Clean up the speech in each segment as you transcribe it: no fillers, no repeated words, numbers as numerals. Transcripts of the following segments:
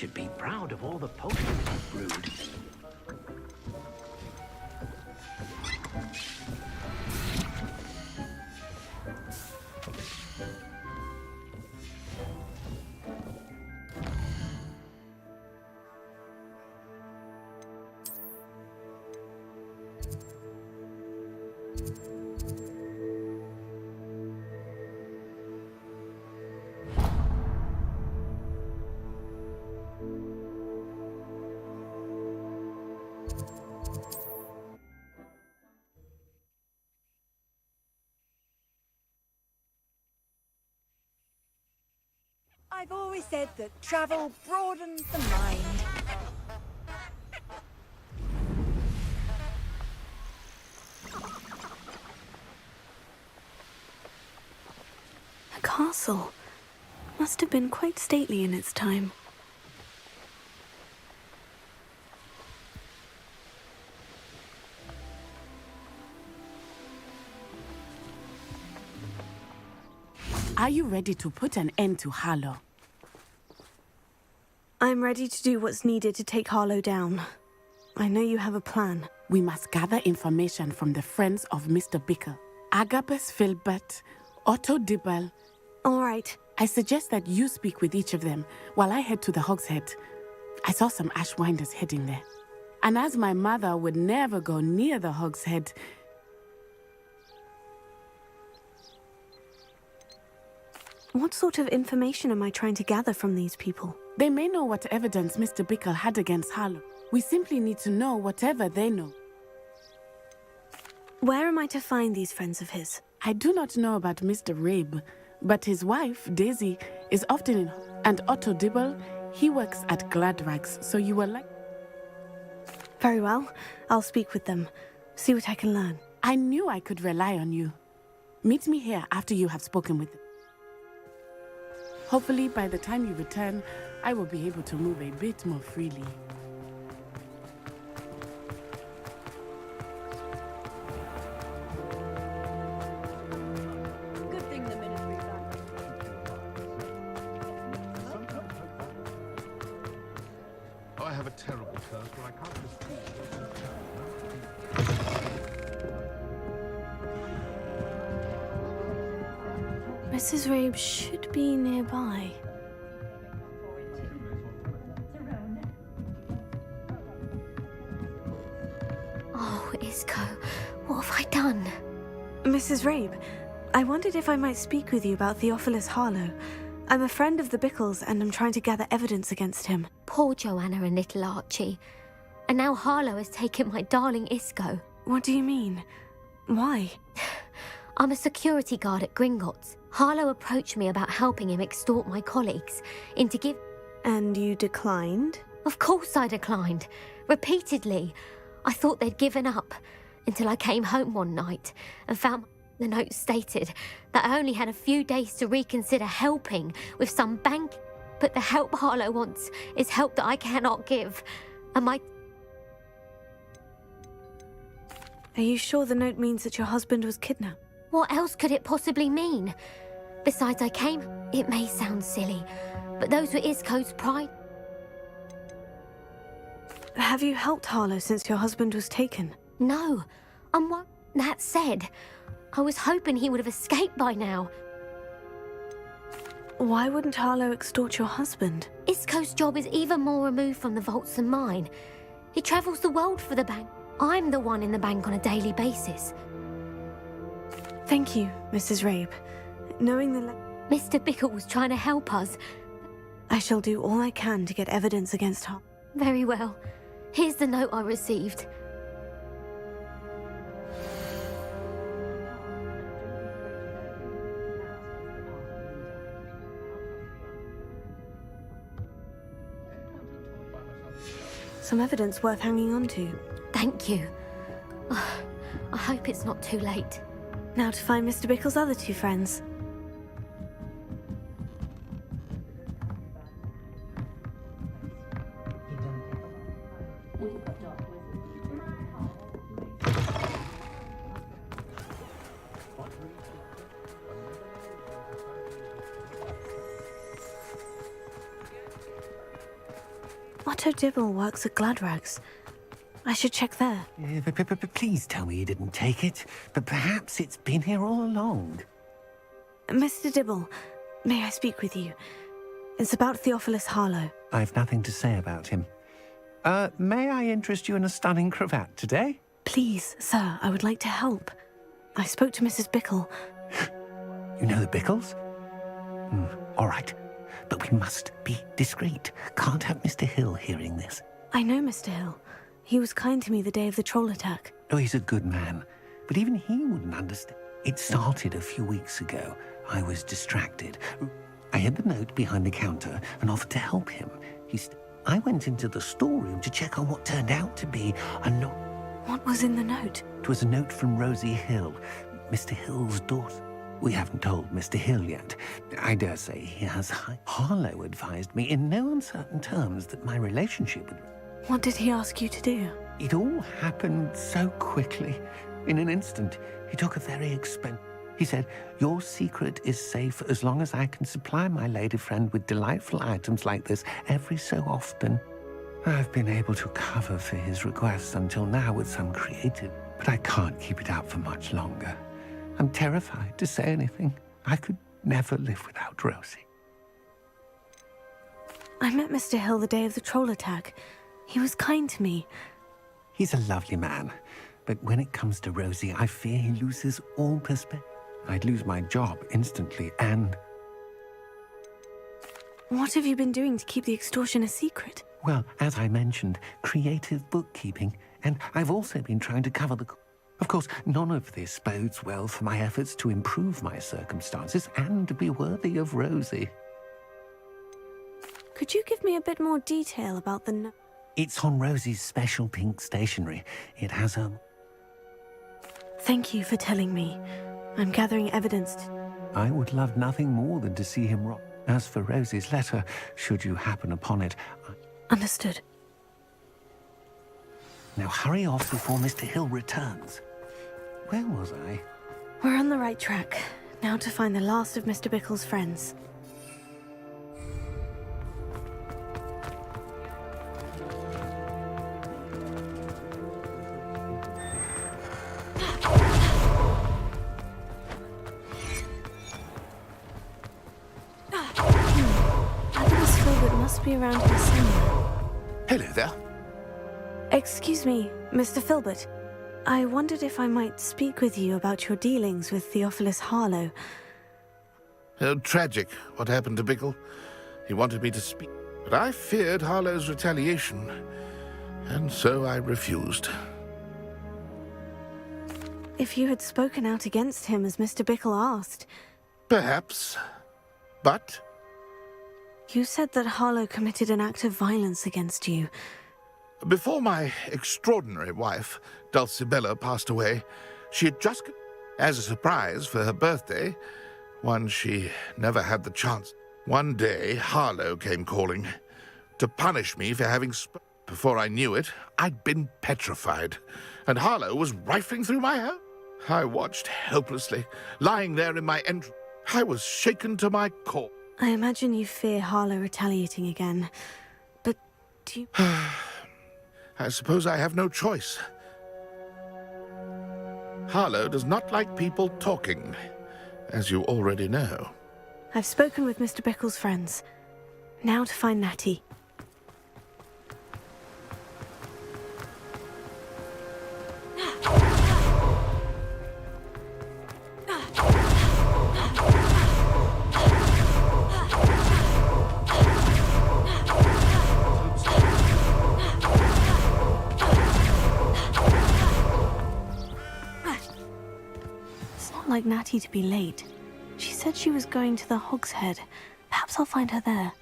should be proud of all the potions you've brewed. I've always said that travel broadens the mind. A castle. Must have been quite stately in its time. Are you ready to put an end to Harlow? I'm ready to do what's needed to take Harlow down. I know you have a plan. We must gather information from the friends of Mr. Bickle. Kbps Filbert, Otto Dibble. All right. I suggest that you speak with each of them while I head to the Hogshead. I saw some Ashwinders heading there. And as my mother would never go near the Hogshead, What sort of information am I trying to gather from these people? they may know what evidence Mr. Bickle had against Harlow. We simply need to know whatever they know. Where am I to find these friends of his? I do not know about Mr. Rabe, but his wife, Daisy, is often in... And Otto Dibble, he works at Gladrags, so you will like... Very well. I'll speak with them. See what I can learn. I knew I could rely on you. Meet me here after you have spoken with them. Hopefully, by the time you return, I will be able to move a bit more freely. Good thing the ministry's done. I have a terrible thirst, but I can't refuse. Mrs. Rabe should be nearby. Oh, Isco, what have I done? Mrs. Rabe, I wondered if I might speak with you about Theophilus Harlow. I'm a friend of the Bickles and I'm trying to gather evidence against him. Poor Joanna and little Archie. And now Harlow has taken my darling Isco. What do you mean? Why? I'm a security guard at Gringotts. Harlow approached me about helping him extort my colleagues into give... And you declined? Of course I declined. Repeatedly. I thought they'd given up until I came home one night and found the note stated that I only had a few days to reconsider helping with some bank. But the help Harlow wants is help that I cannot give. And my... Are you sure the note means that your husband was kidnapped? What else could it possibly mean? Besides, I came... It may sound silly, but those were Isco's pride. Have you helped Harlow since your husband was taken? No. And what... That said, I was hoping he would have escaped by now. Why wouldn't Harlow extort your husband? Isco's job is even more removed from the vaults than mine. He travels the world for the bank. I'm the one in the bank on a daily basis. Thank you, Mrs. Rabe. Knowing the... Mr. Bickle was trying to help us. I shall do all I can to get evidence against her. Very well. Here's the note I received. Some evidence worth hanging on to. Thank you. I hope it's not too late. Now to find Mr. Bickle's other two friends. Otto Dibble works at Gladrags. I should check there. Please tell me you didn't take it. But perhaps it's been here all along. Mr. Dibble, may I speak with you? It's about Theophilus Harlow. I've nothing to say about him. May I interest you in a stunning cravat today? Please, sir, I would like to help. I spoke to Mrs. Bickle. You know the Bickles? All right. But we must be discreet. Can't have Mr. Hill hearing this. I know Mr. Hill. He was kind to me the day of the troll attack. Oh, he's a good man. But even he wouldn't understand. It started a few weeks ago. I was distracted. I hid the note behind the counter and offered to help him. I went into the storeroom to check on what turned out to be a note. What was in the note? It was a note from Rosie Hill, Mr. Hill's daughter. We haven't told Mr. Hill yet. I dare say he has. Harlow advised me in no uncertain terms that my relationship with... What did he ask you to do? It all happened so quickly. In an instant, he took a very expensive... He said, your secret is safe as long as I can supply my lady friend with delightful items like this every so often. I've been able to cover for his requests until now with some creative, but I can't keep it out for much longer. I'm terrified to say anything. I could never live without Rosie. I met Mr. Hill the day of the troll attack. He was kind to me. He's a lovely man, but when it comes to Rosie, I fear he loses all perspective. I'd lose my job instantly, and... What have you been doing to keep the extortion a secret? Well, as I mentioned, creative bookkeeping, and I've also been trying to cover the... Of course, none of this bodes well for my efforts to improve my circumstances and to be worthy of Rosie. Could you give me a bit more detail about the note? It's on Rosie's special pink stationery. It has a... Thank you for telling me. I'm gathering evidence. I would love nothing more than to see him rot. As for Rosie's letter, should you happen upon it... Understood. Now hurry off before Mr. Hill returns. Where was I? We're on the right track. Now to find the last of Mr. Bickle's friends. Be around here somewhere. Hello there. Excuse me, Mr. Filbert. I wondered if I might speak with you about your dealings with Theophilus Harlow. Tragic, what happened to Bickle. He wanted me to speak, but I feared Harlow's retaliation, and so I refused. If you had spoken out against him as Mr. Bickle asked... Perhaps, but... You said that Harlow committed an act of violence against you. Before my extraordinary wife, Dulcibella, passed away, she had just, as a surprise for her birthday, one she never had the chance. One day, Harlow came calling to punish me for having Before I knew it, I'd been petrified, and Harlow was rifling through my home. I watched helplessly, lying there in my entrance. I was shaken to my core. I imagine you fear Harlow retaliating again, but do you... I suppose I have no choice. Harlow does not like people talking, as you already know. I've spoken with Mr. Bickle's friends. Now to find Natty. Like Natty to be late. She said she was going to the Hog's Head. Perhaps I'll find her there.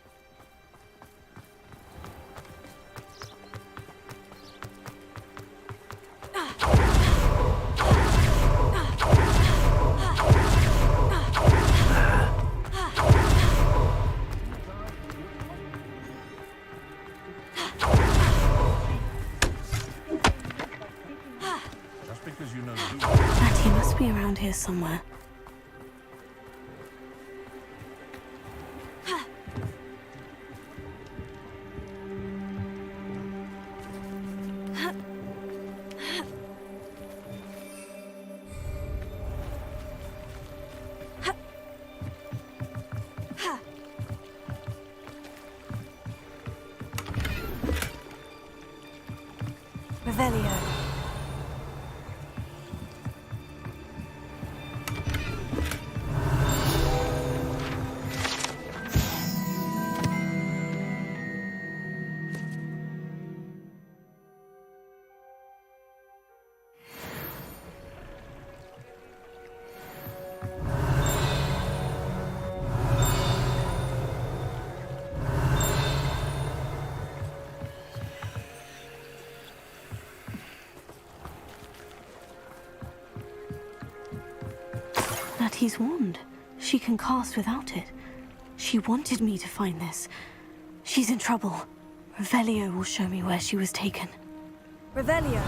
Just because you know... Natty must be around here somewhere. Natty's wand. She can cast without it. She wanted me to find this. She's in trouble. Revelio will show me where she was taken. Revelio.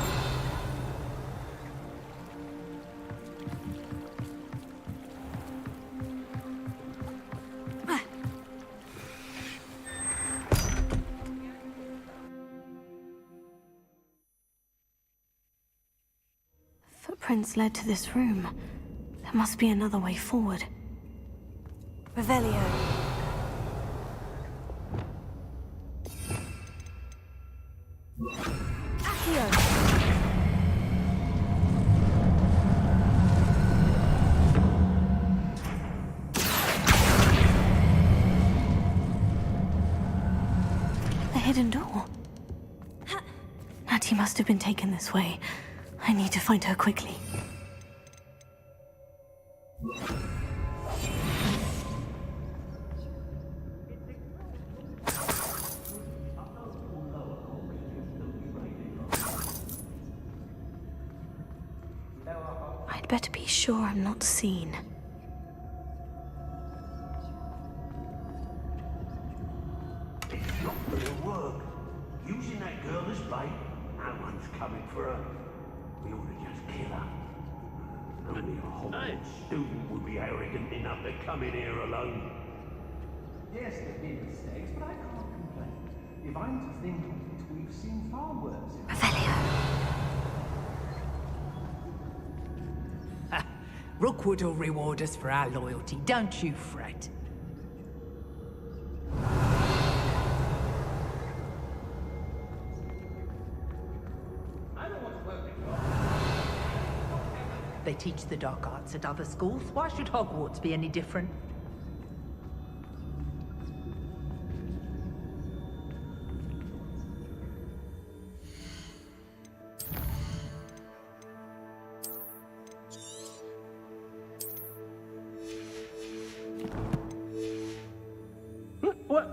Footprints led to this room. There must be another way forward. Revelio. Accio. The hidden door. Natty must have been taken this way. I need to find her quickly. I'd better be sure I'm not seen. It's not gonna work. Using that girl as bait, no one's coming for her. We ought to just kill her. Only a Hogwarts student would be arrogant enough to come in here alone. Yes, there have been mistakes, but I can't complain. If I'm to think of it, we've seen far worse. Rookwood will reward us for our loyalty, don't you fret. They teach the dark arts at other schools. Why should Hogwarts be any different? What?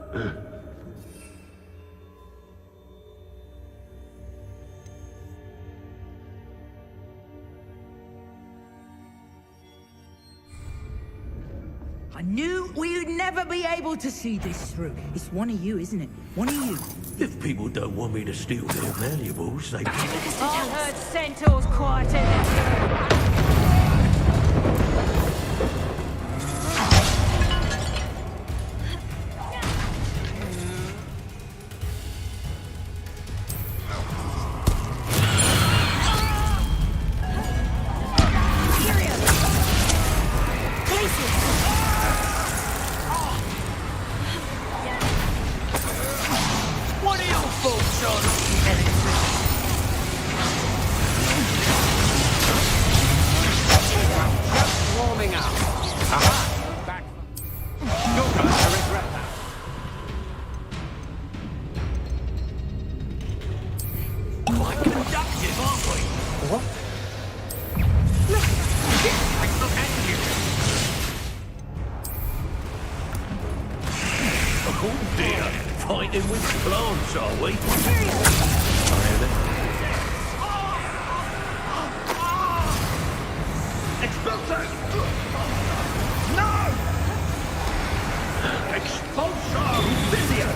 I knew we'd never be able to see this through. It's one of you, isn't it? One of you. If people don't want me to steal their valuables, they can. I heard centaurs quieted. Oh dear, fighting with plants, are we? Expulso! No! Expulso! Incendio!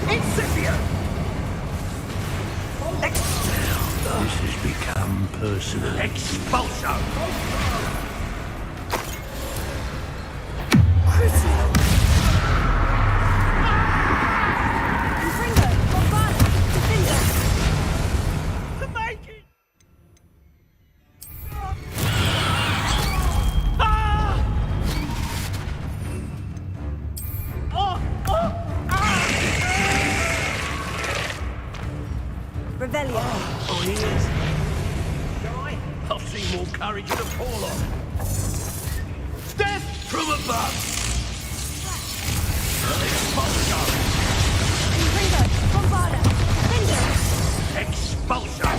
Incendio! This has become personal. Expulso! Revelio. Oh, he is. Guy, I've seen more courage than a Paula. Death from above! Expulso! Infringo. Bombarda. Finger. Expulso!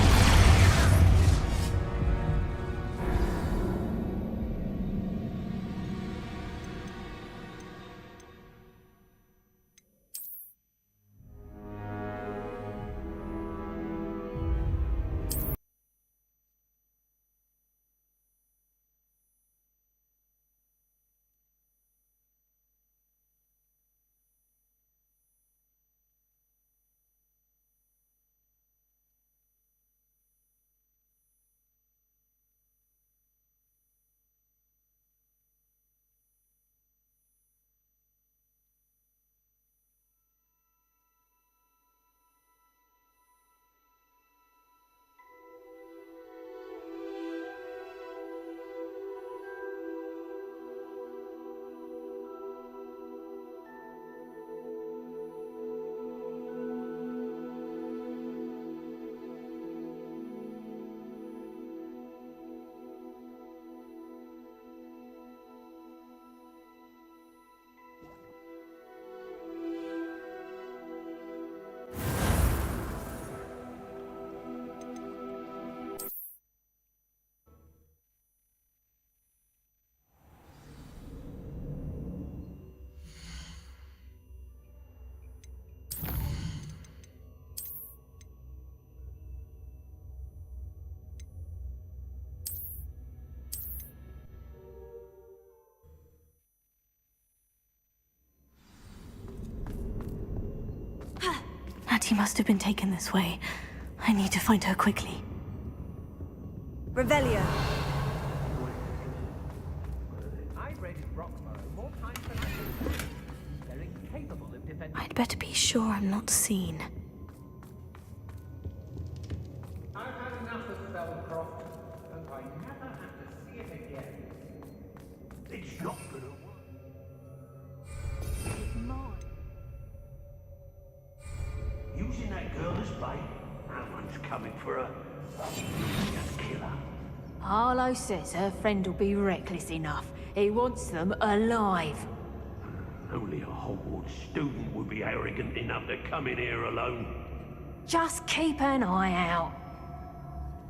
Hattie must have been taken this way. I need to find her quickly. Revelio. I've raided Roxborough more times than I can count. They're incapable of defending. I'd better be sure I'm not seen. I've had enough of Spellcroft. Hope I never have to see it again. It's not gonna work. It's mine. Using that girl as bait, that one's coming for her. Just kill her. Harlow says her friend will be reckless enough. He wants them alive. Only a Hogwarts student would be arrogant enough to come in here alone. Just keep an eye out.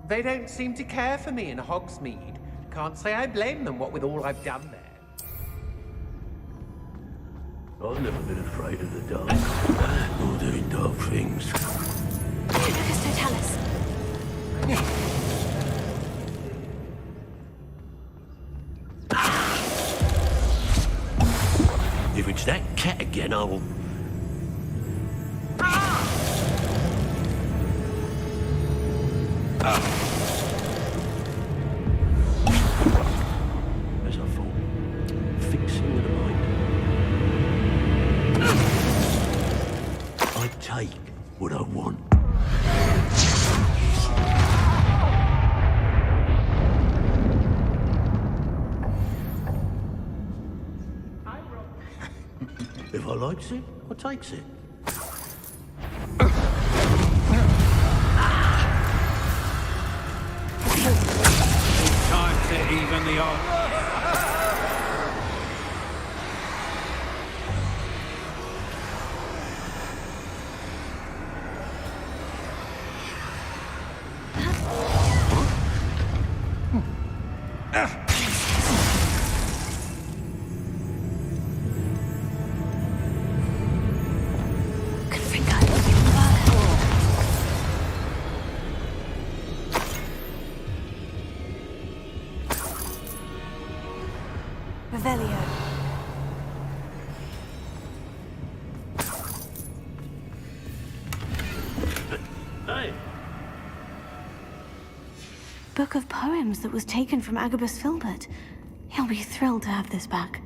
They don't seem to care for me in Hogsmeade. Can't say I blame them, what with all I've done there. I've never been afraid of the dark, or doing dark things. Lucas, don't tell us. If it's that cat again, I will... As I thought, fixing with a mind. I take what I want. If I likes it, I takes it. Time to even the odds. Revelio. Hey, Book of poems that was taken from Agabus Filbert. He'll be thrilled to have this back.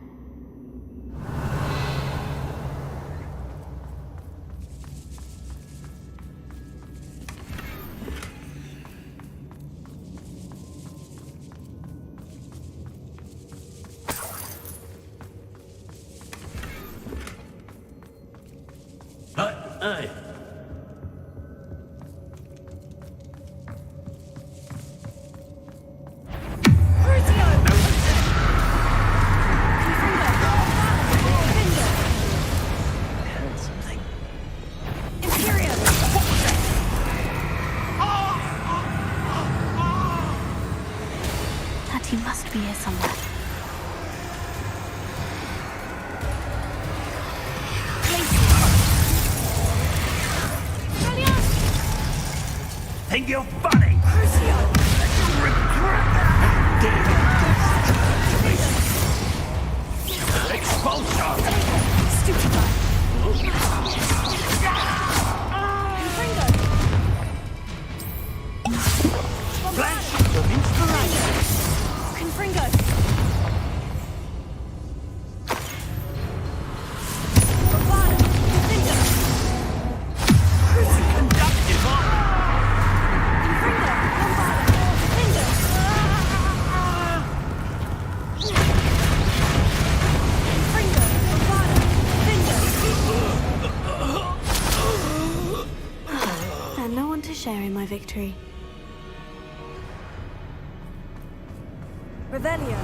hey. Hattie must be here somewhere. Think you're funny? You'll regret that! Expulsion! Stupid guy. Flash of inspiration! Confringo. Conductive arm! And no one to share in my victory. Revelio.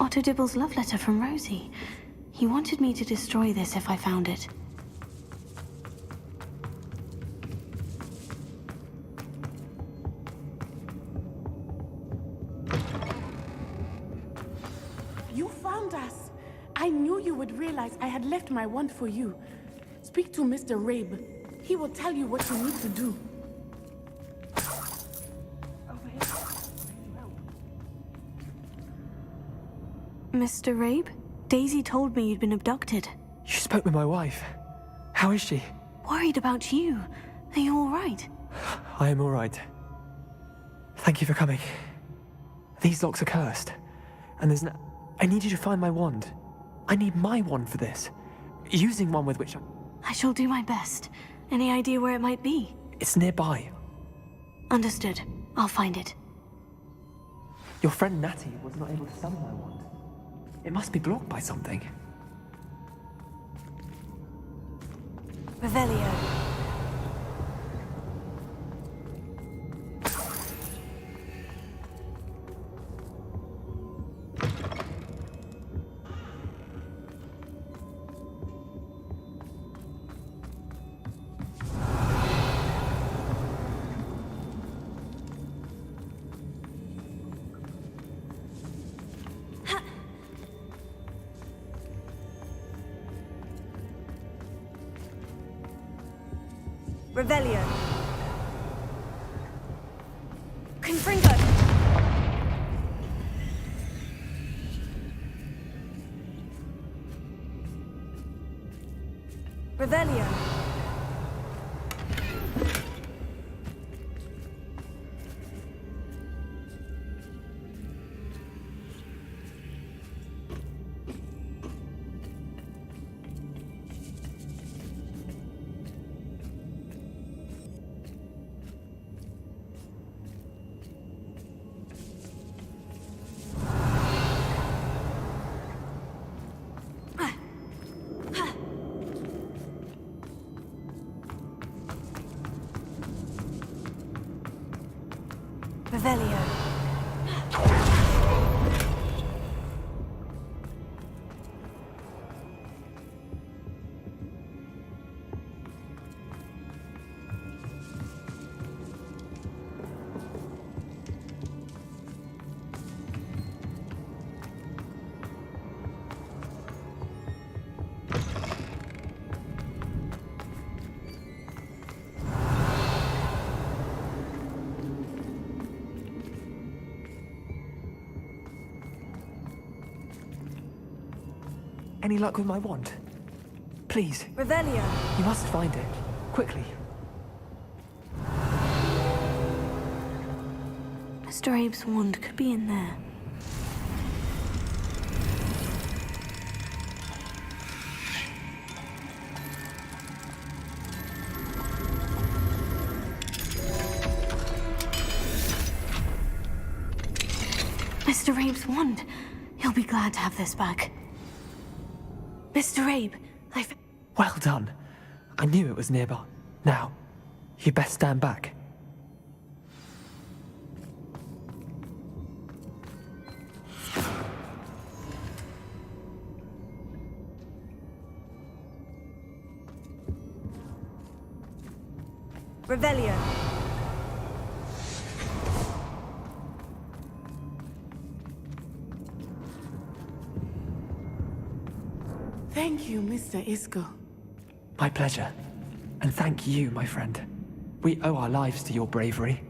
Otto Dibble's love letter from Rosie. He wanted me to destroy this if I found it. You found us. I knew you would realize I had left my wand for you. Speak to Mr. Rabe. He will tell you what you need to do. Mr. Rabe? Daisy told me you'd been abducted. You spoke with my wife. How is she? Worried about you. Are you all right? I am all right. Thank you for coming. These locks are cursed. And there's no... I need you to find my wand. I need my wand for this. Using one with which I shall do my best. Any idea where it might be? It's nearby. Understood. I'll find it. Your friend Natty was not able to summon my wand. It must be blocked by something. Revelio. Revelio. Confringo. Revelio. Revelio. Any luck with my wand? Please. Revelio. You must find it. Quickly. Mr. Abe's wand could be in there. Mr. Abe's wand. He'll be glad to have this back. Mr. Abe, Well done. I knew it was nearby. Now, you best stand back. Revelio. Thank you, Mr. Isco. My pleasure. And thank you, my friend. We owe our lives to your bravery.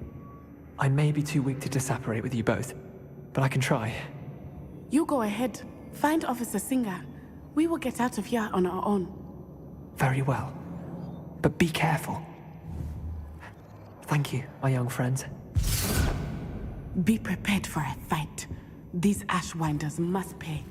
I may be too weak to disapparate with you both, but I can try. You go ahead. Find Officer Singer. We will get out of here on our own. Very well. But be careful. Thank you, my young friends. Be prepared for a fight. These Ashwinders must pay.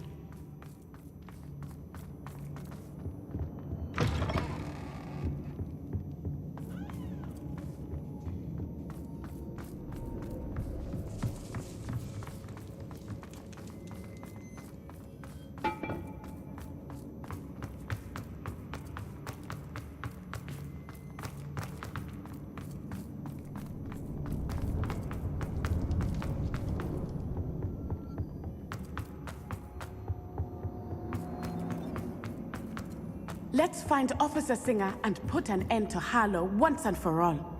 Let's find Officer Singer and put an end to Harlow once and for all.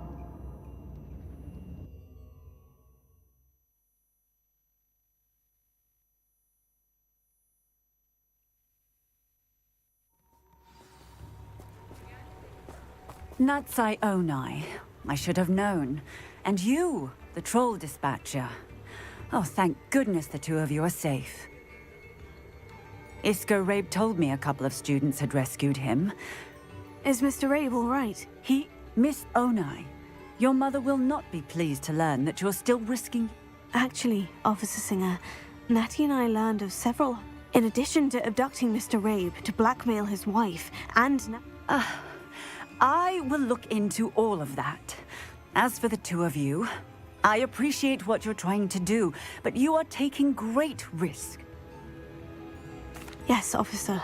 Natsai Onai. I should have known. And you, the troll dispatcher. Oh, thank goodness the two of you are safe. Isco Rabe told me a couple of students had rescued him. Is Mr. Rabe all right? Miss Onai, your mother will not be pleased to learn that you're still risking... Actually, Officer Singer, Natty and I learned of several... In addition to abducting Mr. Rabe to blackmail his wife and... I will look into all of that. As for the two of you, I appreciate what you're trying to do, but you are taking great risk. Yes, officer.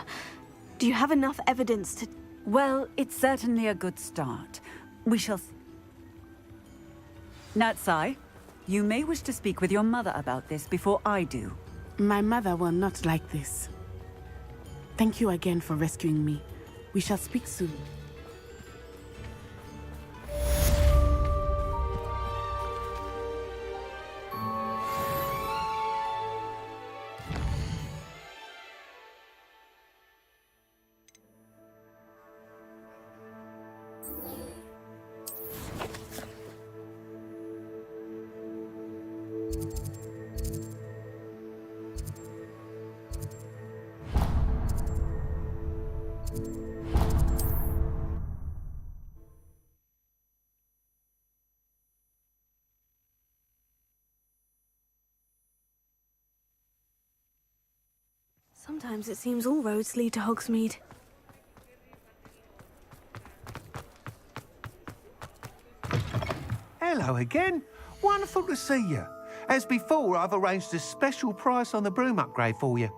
Do you have enough evidence to... Well, it's certainly a good start. We shall... Natsai, you may wish to speak with your mother about this before I do. My mother will not like this. Thank you again for rescuing me. We shall speak soon. Sometimes it seems all roads lead to Hogsmeade. Hello again. Wonderful to see you. As before, I've arranged a special price on the broom upgrade for you.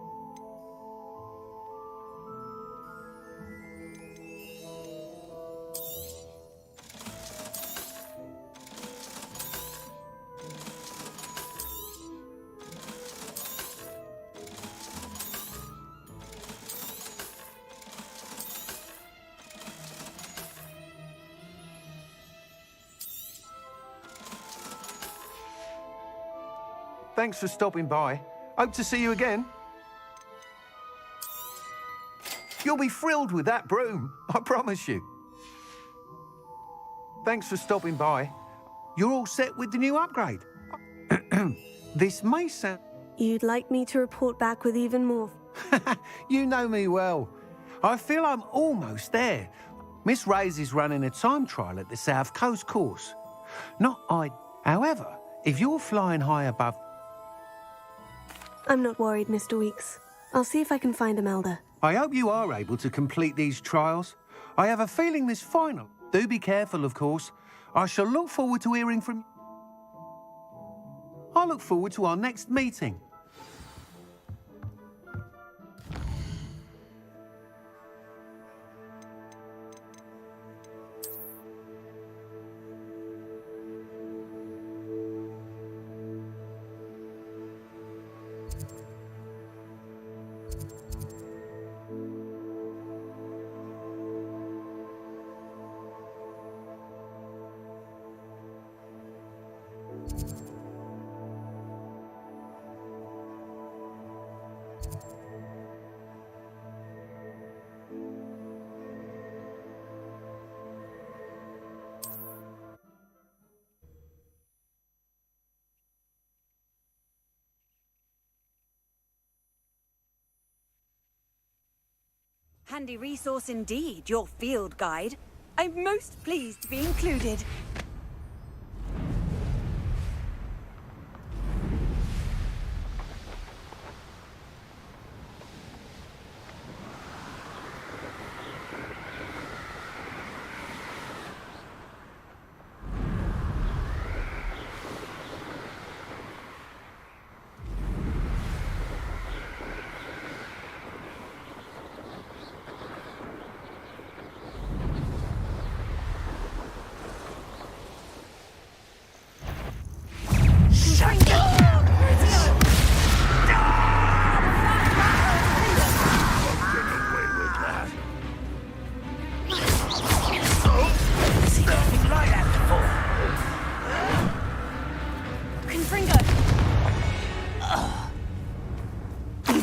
Thanks for stopping by. Hope to see you again. You'll be thrilled with that broom, I promise you. Thanks for stopping by. You're all set with the new upgrade. This may sound... You'd like me to report back with even more? You know me well. I feel I'm almost there. Miss Reyes is running a time trial at the South Coast course. Not I... However, if you're flying high above... I'm not worried, Mr. Weeks. I'll see if I can find Imelda. I hope you are able to complete these trials. I have a feeling this final. Do be careful, of course. I shall look forward to hearing from... I look forward to our next meeting. Handy resource indeed, your field guide. I'm most pleased to be included.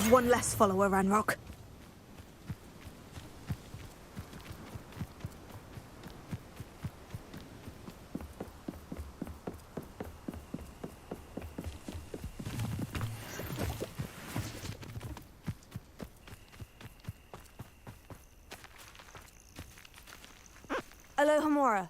have one less follower, Ranrock. Alohomora.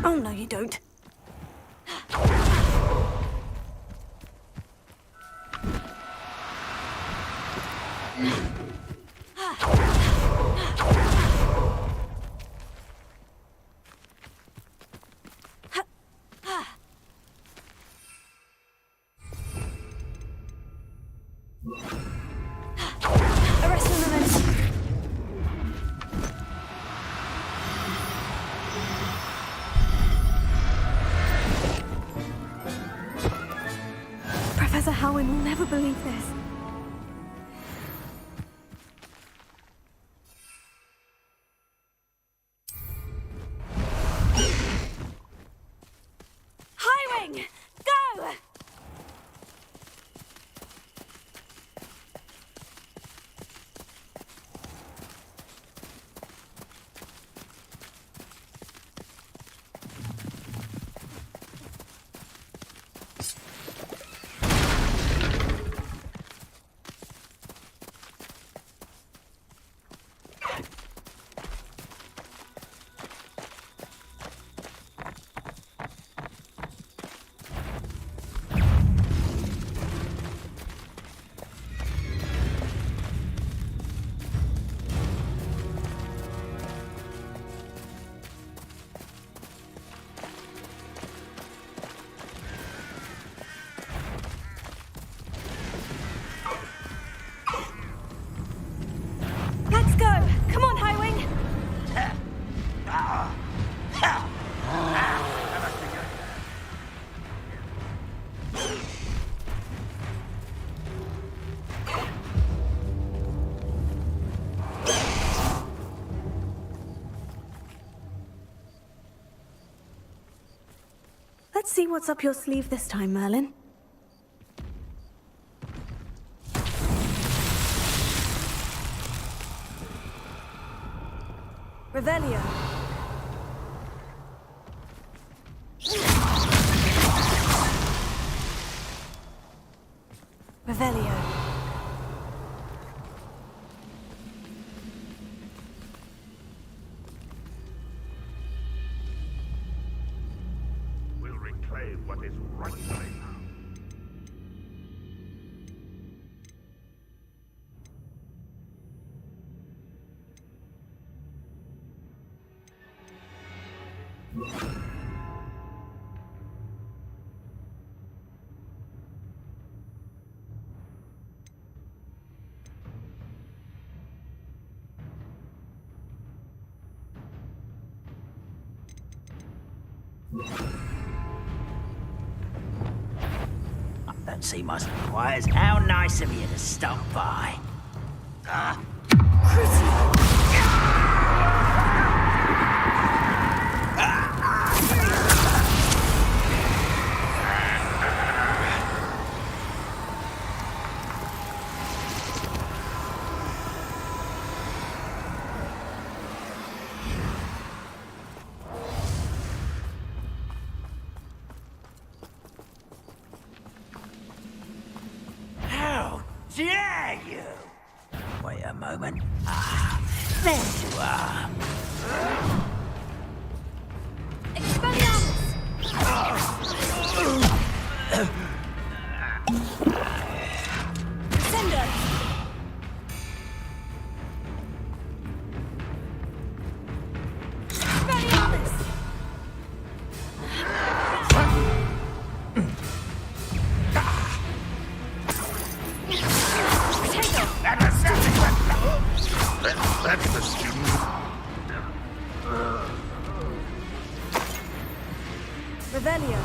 Oh, no, you don't. Arrest him a minute. Professor Howin will never believe this. Highwing! Go! Let's go! Come on, Highwing! Let's see what's up your sleeve this time, Merlin. Revelio. Revelio. We'll reclaim what is rightfully ours. I don't see my squires. How nice of you to stop by. How dare you? Wait a moment. Ah, there you are. Sender! Revelio.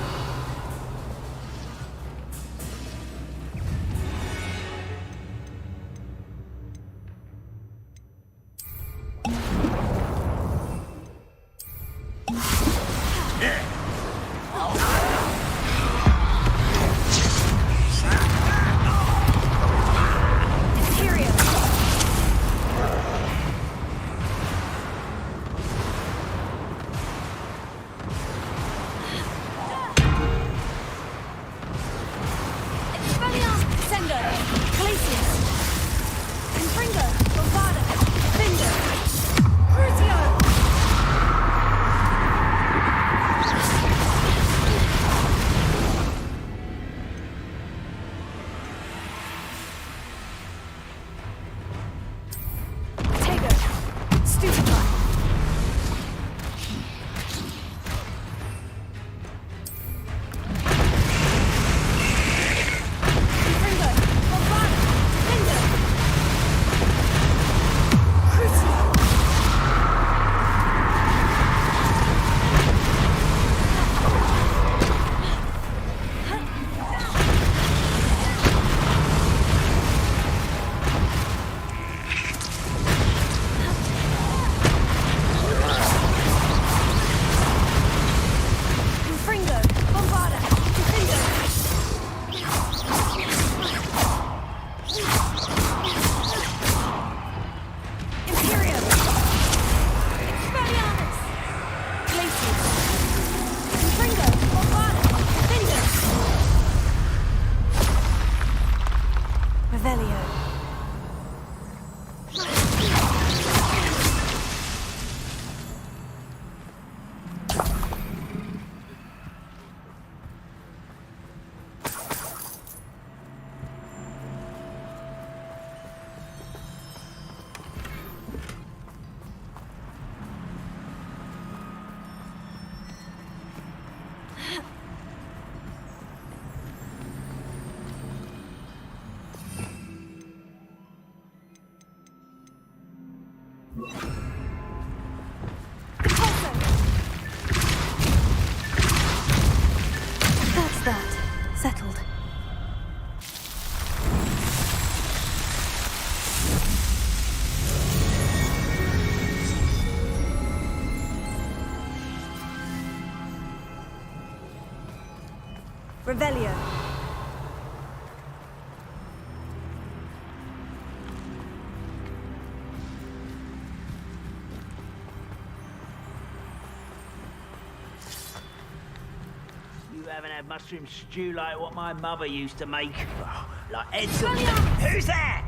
That's that. Settled. Revelio. You haven't had mushroom stew like what my mother used to make. Oh, like Ed's. Who's that?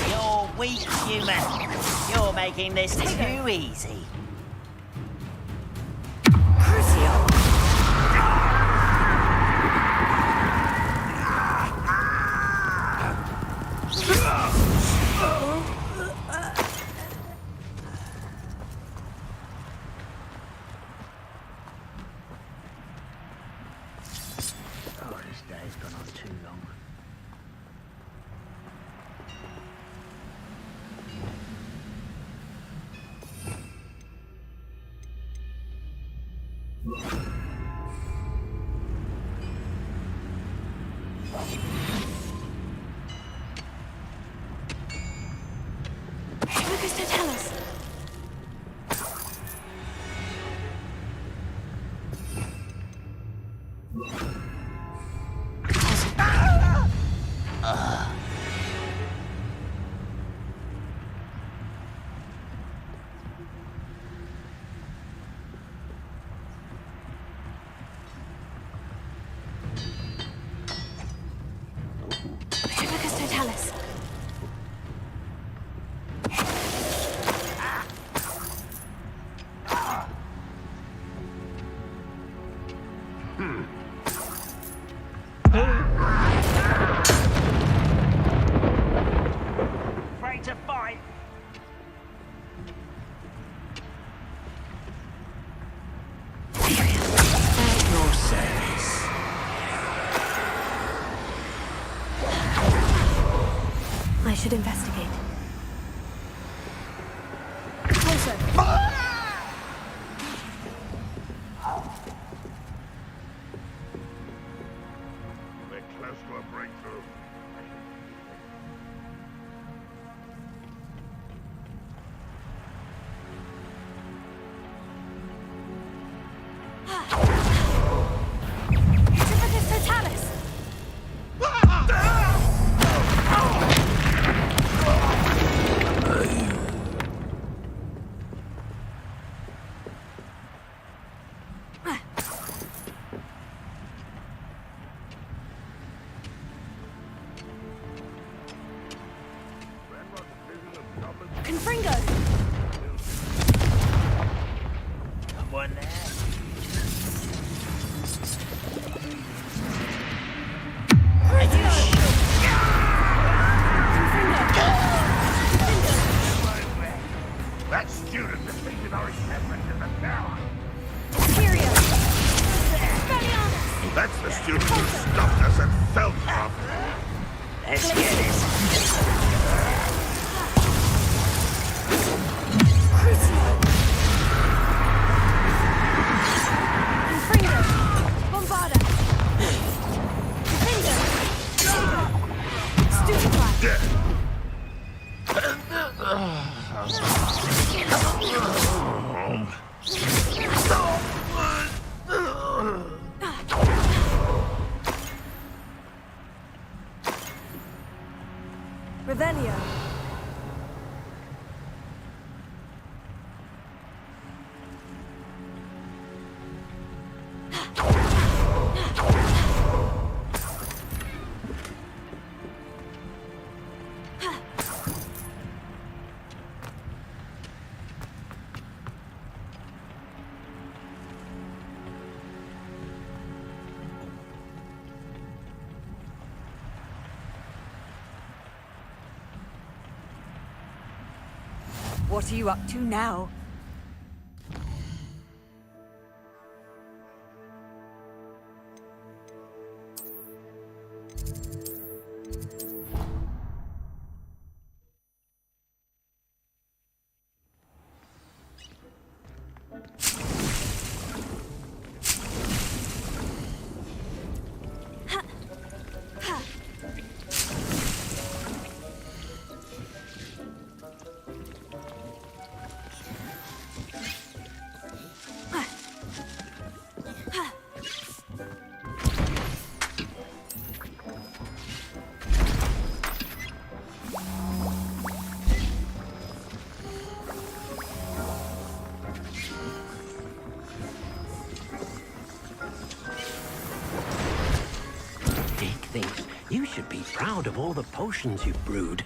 You're weak, human. You're making this too easy. Oh, this day's gone on too long. Lucas, don't tell us. Lucas, don't tell us. I should investigate. Closer. We're close to a breakthrough. Ubiquitous Totalis! Confringo! Someone there? That student defeated our encampment in the tower. That's the student who stopped us at Feldcroft. Let's get it. Revelio. What are you up to now? You should be proud of all the potions you've brewed.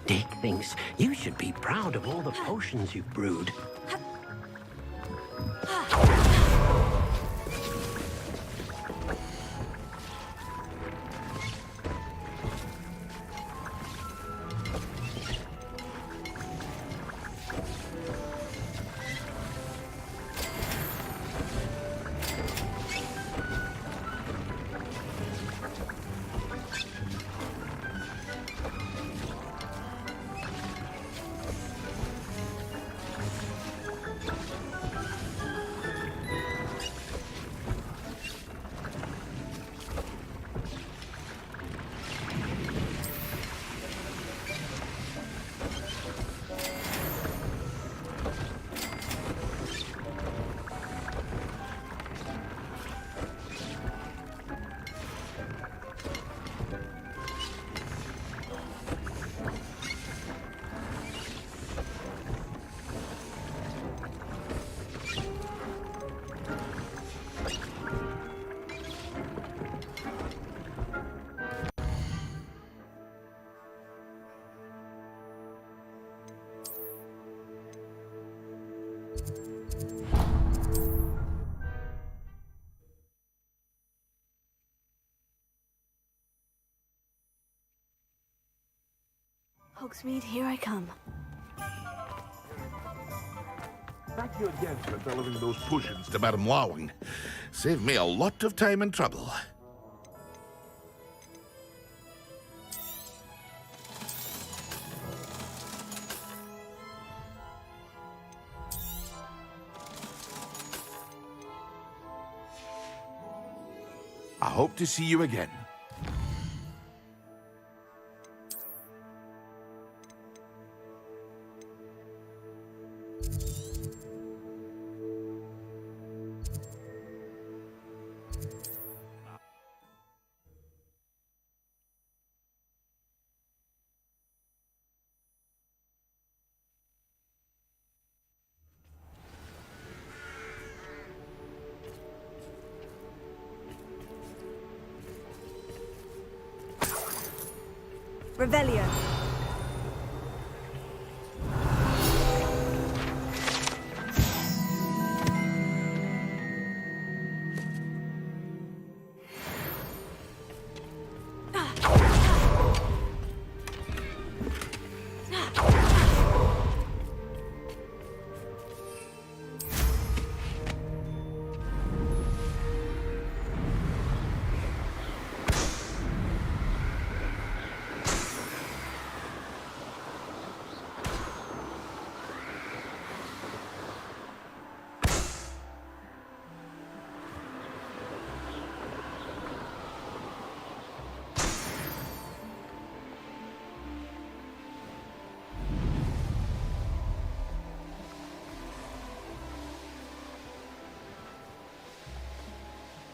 Dick thinks you should be proud of all the potions you've brewed. Hogsmeade, here I come. Thank you again for delivering those potions to Madame Wowing. Saved me a lot of time and trouble. I hope to see you again. Revelio.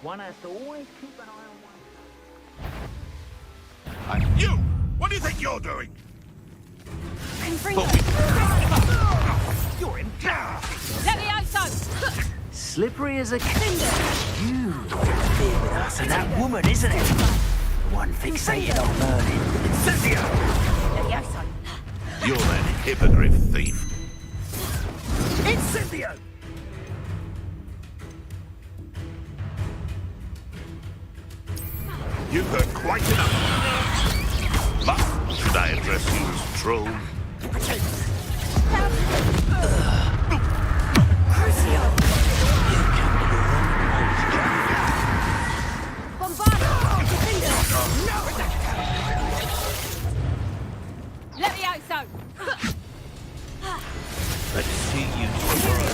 One has to always keep an eye on one. And you! What do you think you're doing? You're embarrassing. Levioso! Slippery as a cinder. You interfere with us and that woman, isn't it? The one fixated on learning. Cynthia! Levioso! You're that hippogriff thief. Incendio! You've heard quite enough. But should I address you as troll? Levioso! Let's see you tomorrow.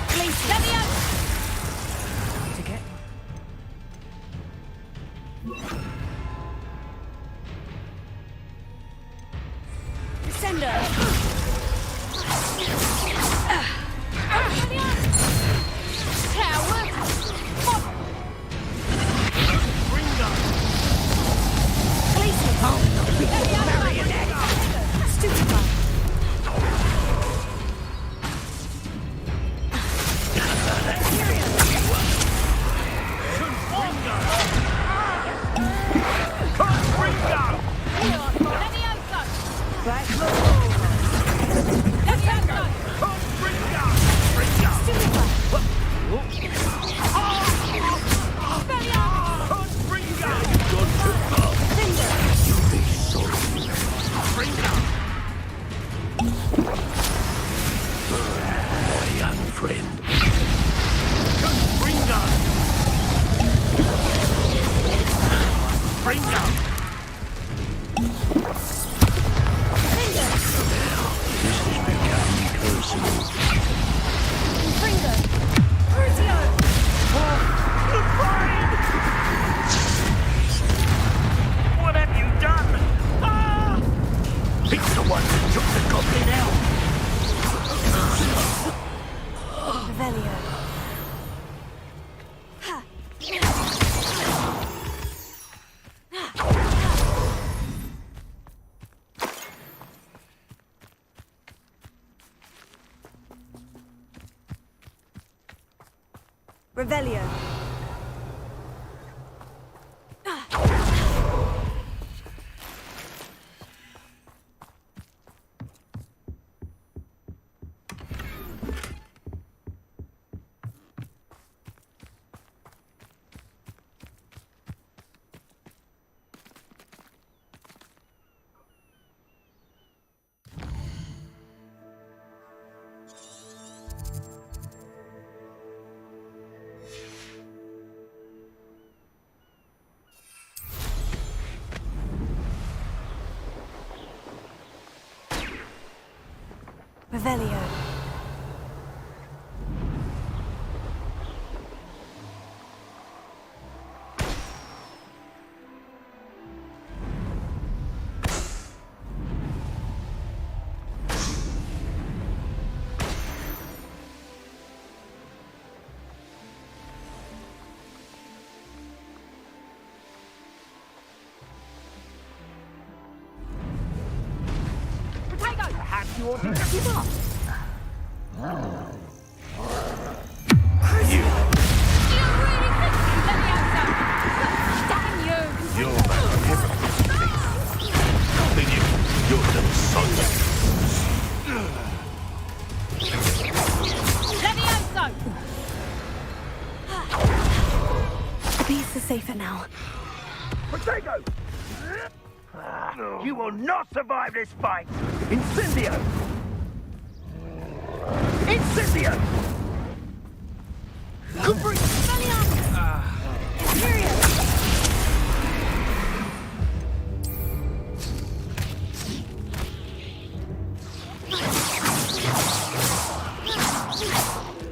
Please, Levioso! To get Descender! Coward! What have you done? Ah! It's the one that took the goblin out. Revelio. Revelio. Revelio. Perhaps you ought to give up. You're that hypocrite thief. Nothing you're little son. Levioso! The beasts are safer now. Protego! You will not survive this fight! Incendio! Incendio! Cooper!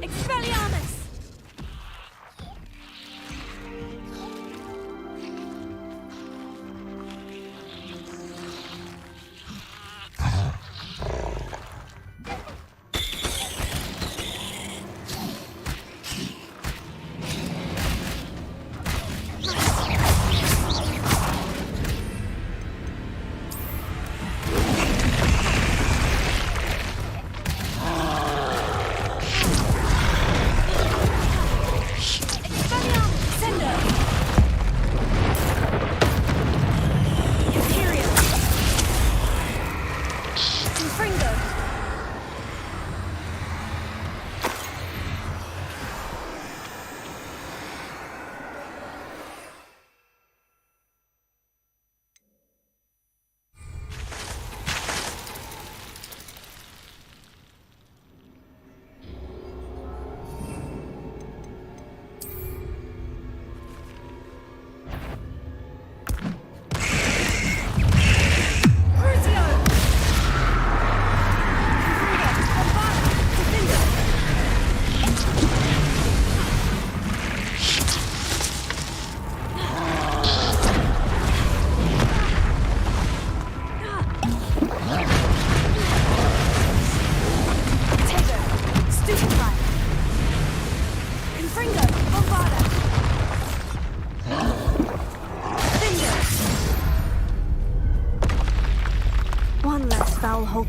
Expelliarmus!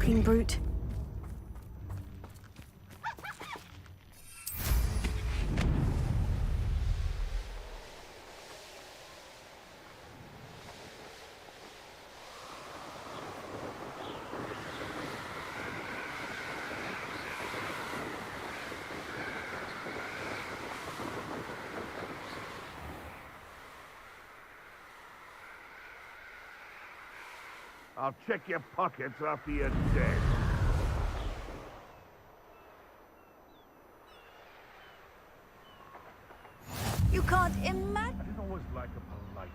Skulking brute. I'll check your pockets after you're dead. You can't imagine. I didn't always like a polite.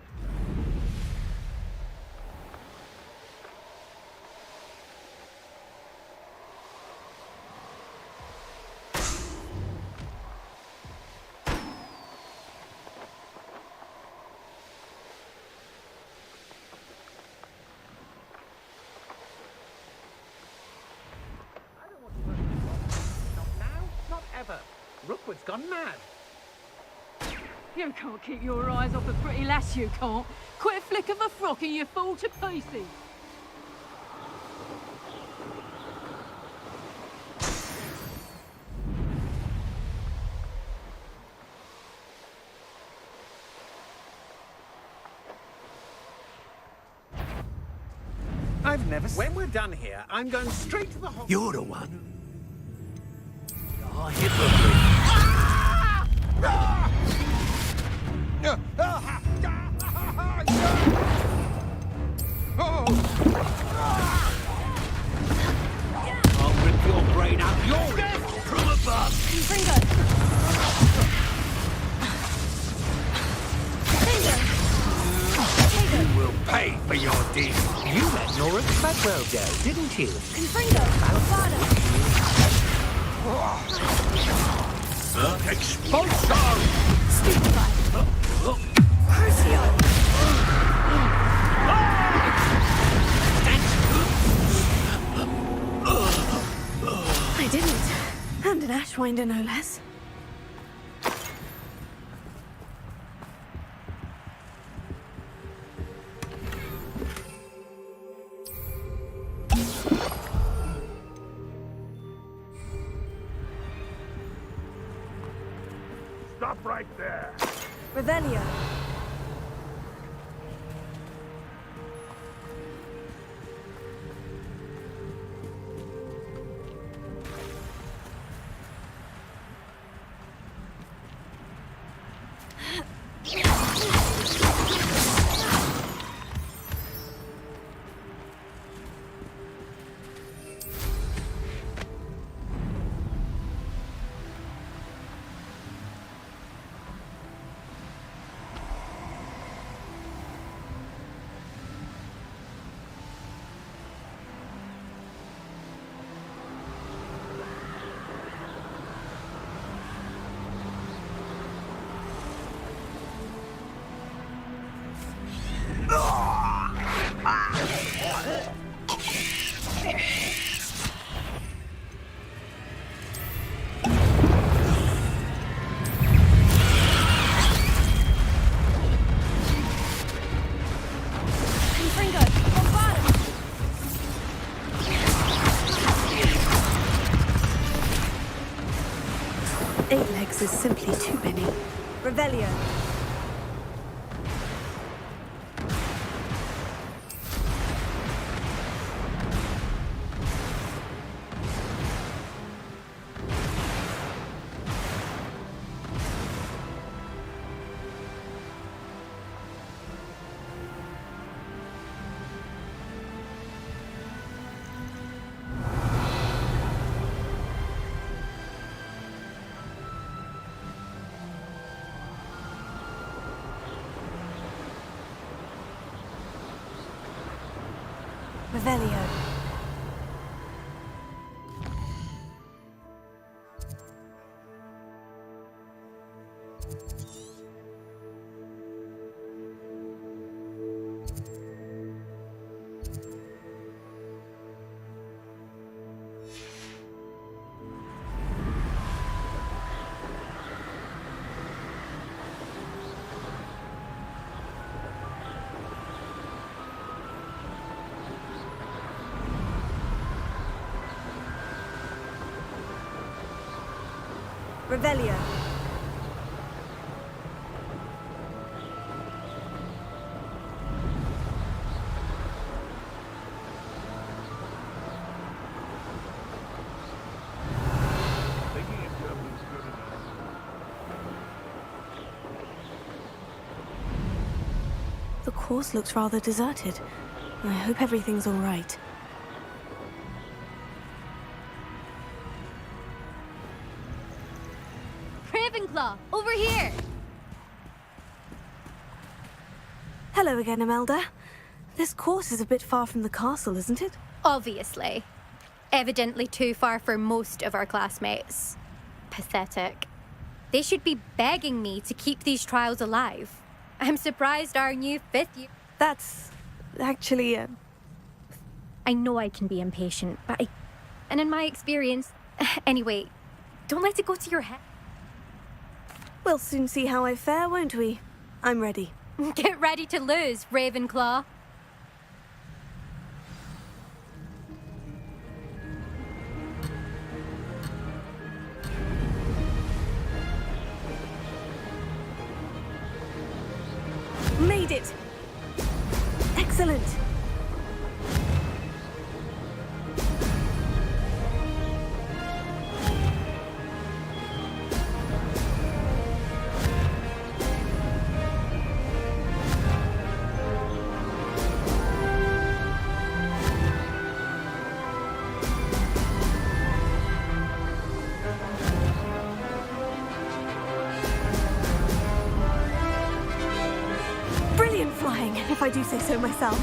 Rookwood's gone mad. You can't keep your eyes off a pretty lass, you can't. Quit a flick of a frock and you fall to pieces. I've never... When we're done here, I'm going straight to the hospital. You're the one. You're hypocrite. I'll rip your brain out your death from above. You will pay for your deeds. You let Nora Treadwell go, didn't you? Expulsion! I didn't. And an Ashwinder, no less. Stop right there. Revelio. Is simply too many. Revelio. Revelio. Revelio. The course looks rather deserted. I hope everything's all right. Ravenclaw, over here! Hello again, Imelda. This course is a bit far from the castle, isn't it? Obviously. Evidently too far for most of our classmates. Pathetic. They should be begging me to keep these trials alive. I'm surprised our new 5th year... That's... actually, I know I can be impatient, but and in my experience... Anyway, don't let it go to your head. We'll soon see how I fare, won't we? I'm ready. Get ready to lose, Ravenclaw. Made it! Excellent! Brilliant flying, if I do say so myself.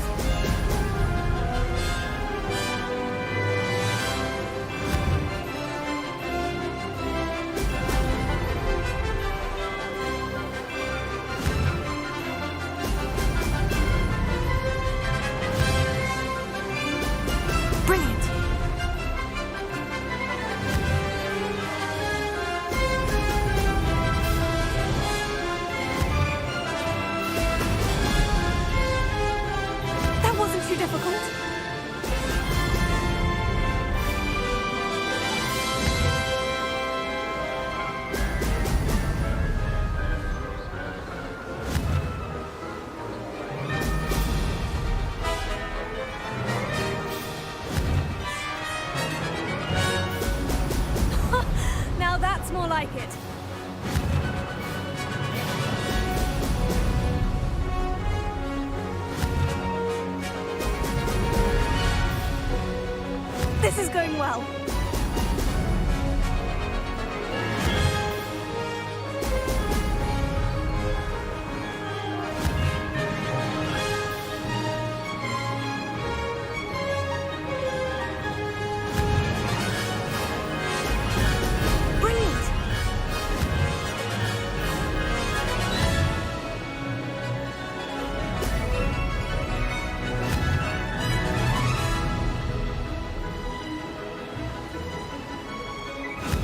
Brilliant. That wasn't too difficult. Now that's more like it. This is going well. Brilliant.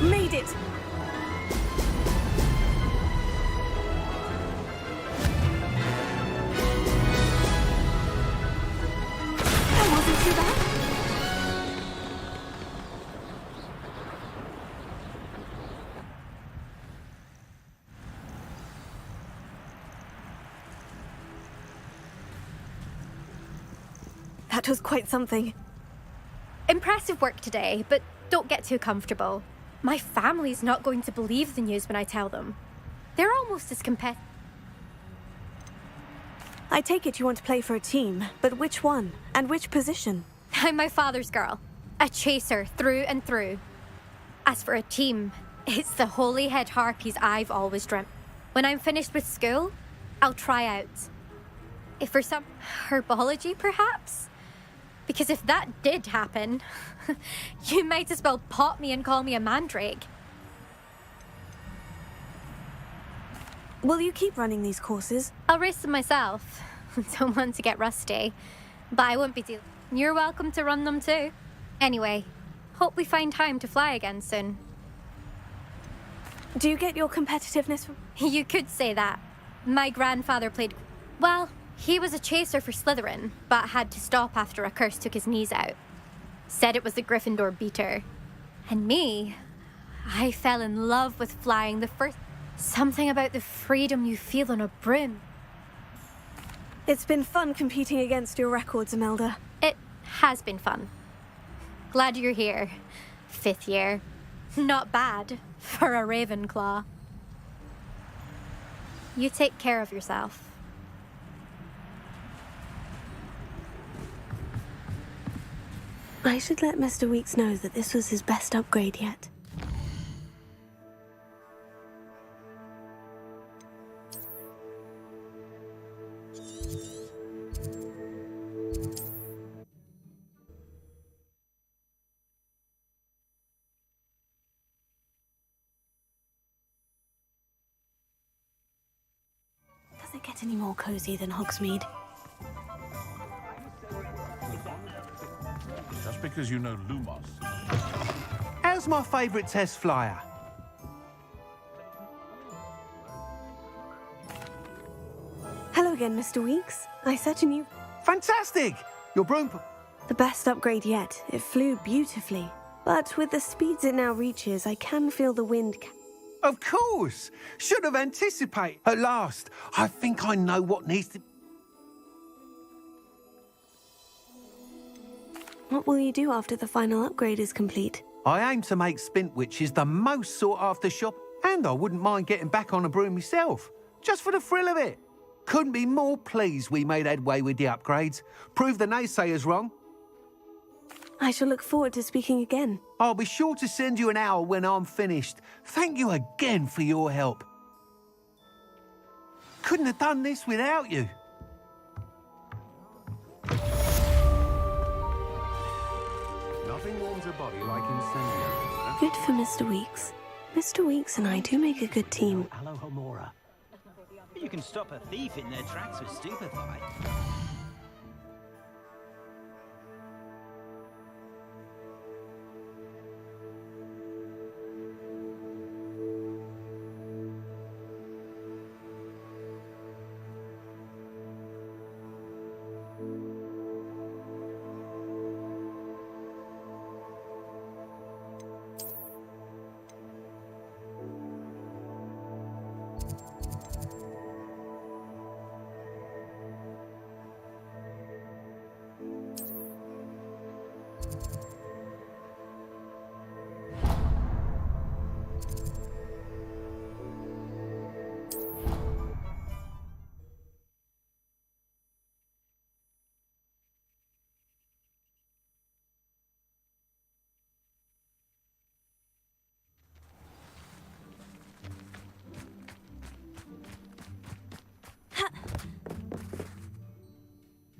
Made it. That wasn't too bad. That was quite something. Impressive work today, but don't get too comfortable. My family's not going to believe the news when I tell them. They're almost as competitive. I take it you want to play for a team, but which one? And which position? I'm my father's girl. A chaser through and through. As for a team, it's the holy head harpies I've always dreamt. When I'm finished with school, I'll try out. If for some herbology, perhaps? Because if that did happen, you might as well pop me and call me a mandrake. Will you keep running these courses? I'll race them myself. Don't want to get rusty. But I won't be dealing. You're welcome to run them too. Anyway, hope we find time to fly again soon. Do you get your competitiveness from... You could say that. My grandfather played... Well, he was a chaser for Slytherin, but had to stop after a curse took his knees out. Said it was the Gryffindor beater. And me, I fell in love with flying the first... Something about the freedom you feel on a broom. It's been fun competing against your records, Imelda. It has been fun. Glad you're here. 5th year. Not bad for a Ravenclaw. You take care of yourself. I should let Mr. Weeks know that this was his best upgrade yet. Does it get any more cozy than Hogsmeade? Just because you know Lumos. How's my favourite test flyer? Hello again, Mr. Weeks. I set a new... Fantastic! Your broom... The best upgrade yet. It flew beautifully. But with the speeds it now reaches, I can feel the wind... Of course! Should have anticipated. At last, I think I know what needs to... What will you do after the final upgrade is complete? I aim to make Spintwitches the most sought-after shop, and I wouldn't mind getting back on a broom myself, just for the thrill of it. Couldn't be more pleased we made headway with the upgrades. Prove the naysayers wrong. I shall look forward to speaking again. I'll be sure to send you an owl when I'm finished. Thank you again for your help. Couldn't have done this without you. Nothing warms a body like incendiary. Good for Mr. Weeks. Mr. Weeks and I do make a good team. Hello, Homora. You can stop a thief in their tracks with Stupefy.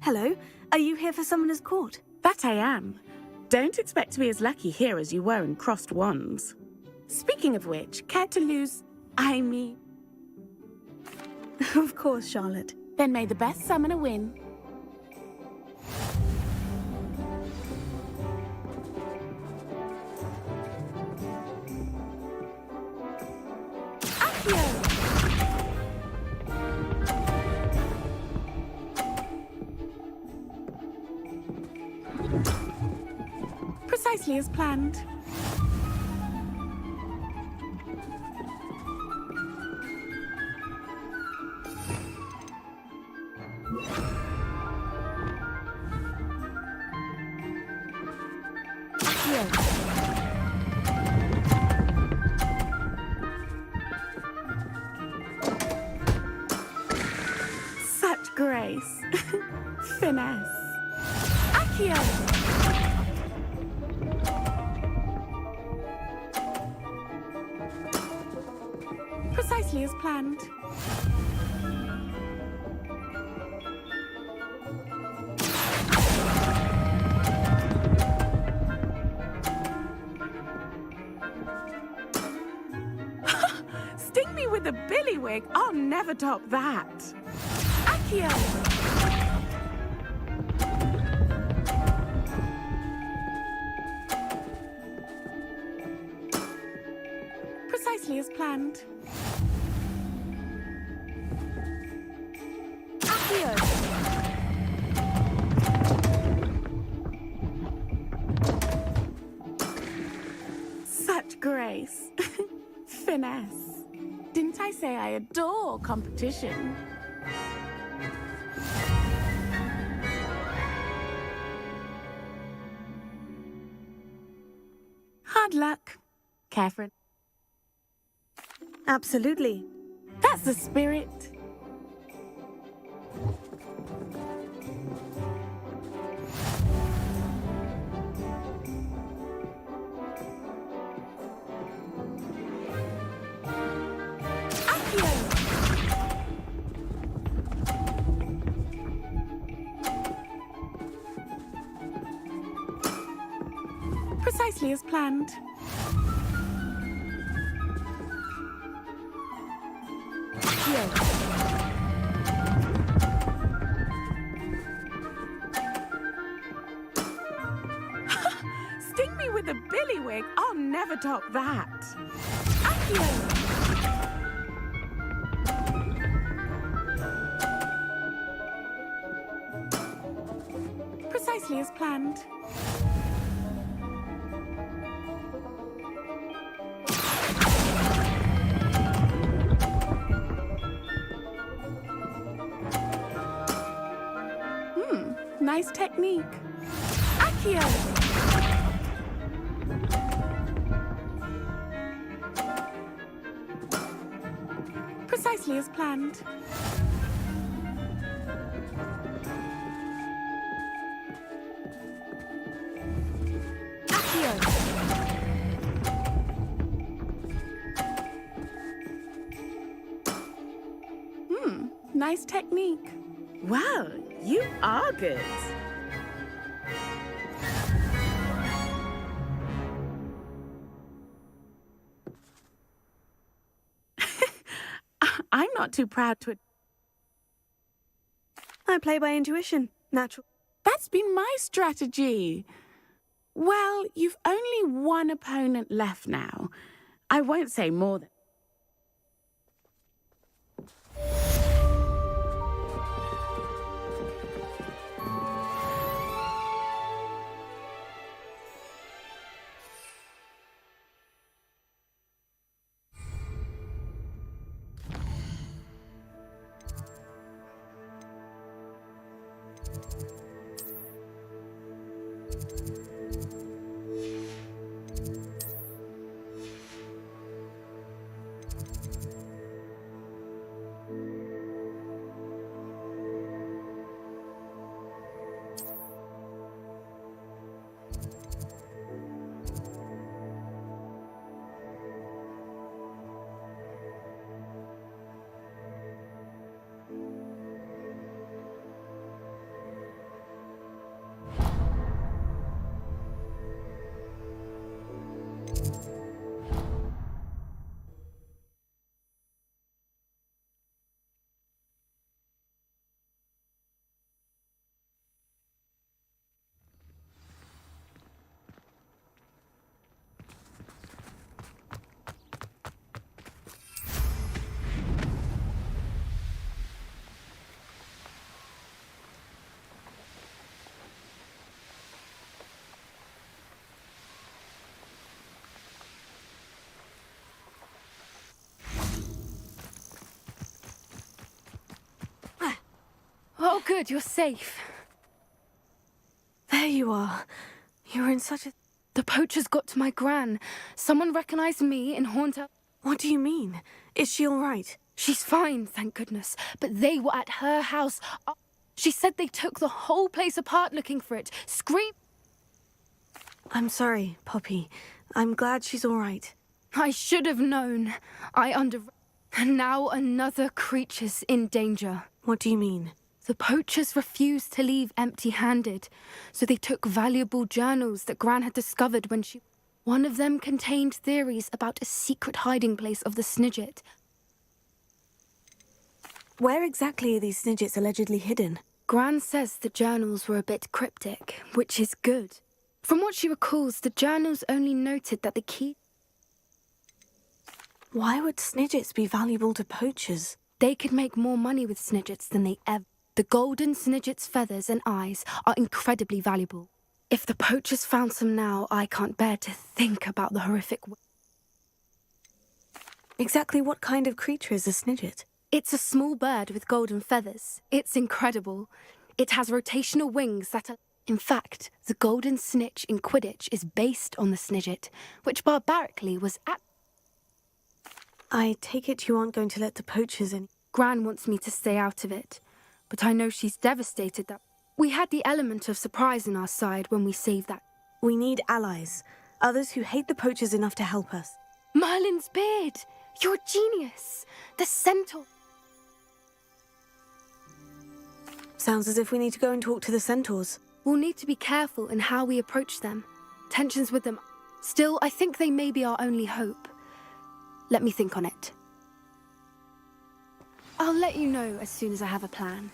Hello, are you here for Summoner's Court? That I am. Don't expect to be as lucky here as you were in Crossed Wands. Speaking of which, care to lose... I mean... Of course, Charlotte. Then may the best summoner win. Precisely as planned. Such grace. Finesse. Accio! Precisely as planned. Sting me with a billywig. I'll never top that. Accio! Precisely as planned. Such grace. lioness. Didn't I say I adore competition? Hard luck, Catherine. Absolutely. That's the spirit. Precisely as planned. Sting me with a billywig. I'll never top that. Accio! Precisely as planned. Nice technique. Accio! Precisely as planned. Accio! Nice technique. Well, you are good. I'm not too proud to... I play by intuition. Natural. That's been my strategy. Well, you've only one opponent left now. I won't say more than... Oh, good, you're safe. There you are. You're in such a... The poachers got to my gran. Someone recognized me in Haunter. What do you mean? Is she all right? She's fine, thank goodness. But they were at her house. She said they took the whole place apart looking for it. Scream... I'm sorry, Poppy. I'm glad she's all right. I should have known. And now another creature's in danger. What do you mean? The poachers refused to leave empty-handed, so they took valuable journals that Gran had discovered when she... One of them contained theories about a secret hiding place of the Snidget. Where exactly are these Snidgets allegedly hidden? Gran says the journals were a bit cryptic, which is good. From what she recalls, the journals only noted that the key... Why would Snidgets be valuable to poachers? They could make more money with Snidgets than they ever... The golden Snidget's feathers and eyes are incredibly valuable. If the poachers found some now, I can't bear to think about the horrific... Exactly what kind of creature is a snidget? It's a small bird with golden feathers. It's incredible. It has rotational wings that are... In fact, the golden snitch in Quidditch is based on the snidget, which barbarically was at... I take it you aren't going to let the poachers in. Gran wants me to stay out of it, but I know she's devastated that... We had the element of surprise on our side when we saved that... We need allies. Others who hate the poachers enough to help us. Merlin's beard! You're a genius! The centaur... Sounds as if we need to go and talk to the centaurs. We'll need to be careful in how we approach them. Tensions with them... Still, I think they may be our only hope. Let me think on it. I'll let you know as soon as I have a plan.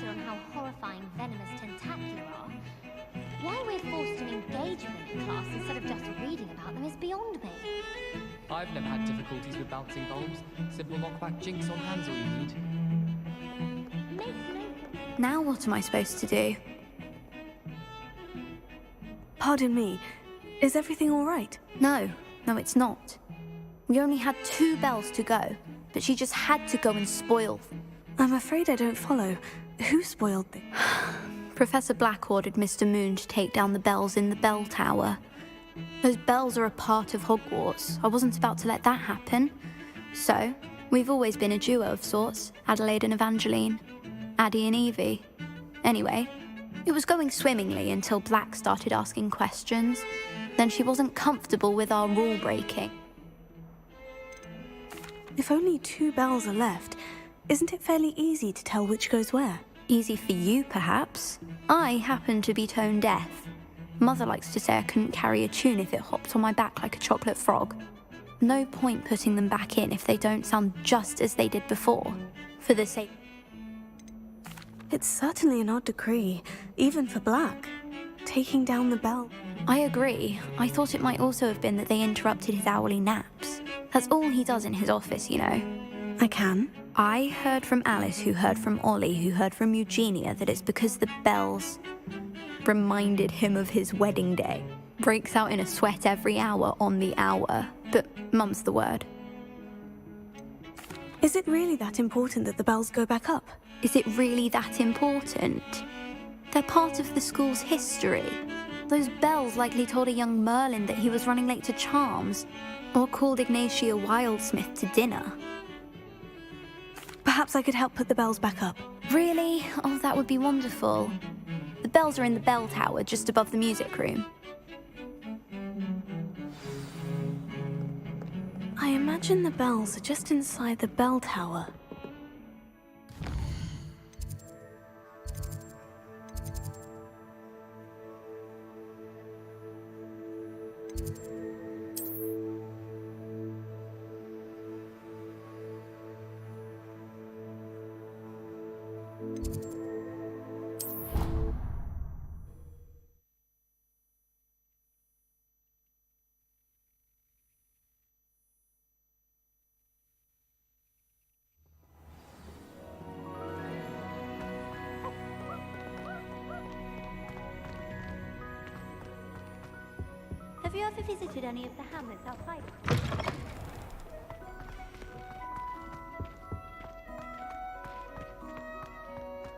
On how horrifying venomous tentacula are. Why we're forced to engage with them in class instead of just reading about them is beyond me. I've never had difficulties with bouncing bulbs. Simple knockback jinx on hands all you need. Now what am I supposed to do? Pardon me, is everything all right? No, it's not. We only had 2 bells to go, but she just had to go and spoil them. I'm afraid I don't follow. Who spoiled them? Professor Black ordered Mr. Moon to take down the bells in the bell tower. Those bells are a part of Hogwarts. I wasn't about to let that happen. So, we've always been a duo of sorts, Adelaide and Evangeline. Addie and Evie. Anyway, it was going swimmingly until Black started asking questions. Then she wasn't comfortable with our rule breaking. If only 2 bells are left, isn't it fairly easy to tell which goes where? Easy for you, perhaps. I happen to be tone deaf. Mother likes to say I couldn't carry a tune if it hopped on my back like a chocolate frog. No point putting them back in if they don't sound just as they did before. For the sake... It's certainly an odd decree, even for Black. Taking down the bell. I agree. I thought it might also have been that they interrupted his hourly naps. That's all he does in his office, you know. I can. I heard from Alice, who heard from Ollie, who heard from Eugenia, that it's because the bells reminded him of his wedding day. Breaks out in a sweat every hour on the hour, but mum's the word. Is it really that important that the bells go back up? Is it really that important? They're part of the school's history. Those bells likely told a young Merlin that he was running late to Charms, or called Ignatia Wildsmith to dinner. Perhaps I could help put the bells back up. Really? Oh, that would be wonderful. The bells are in the bell tower, just above the music room. I imagine the bells are just inside the bell tower. Have you ever visited any of the hamlets outside?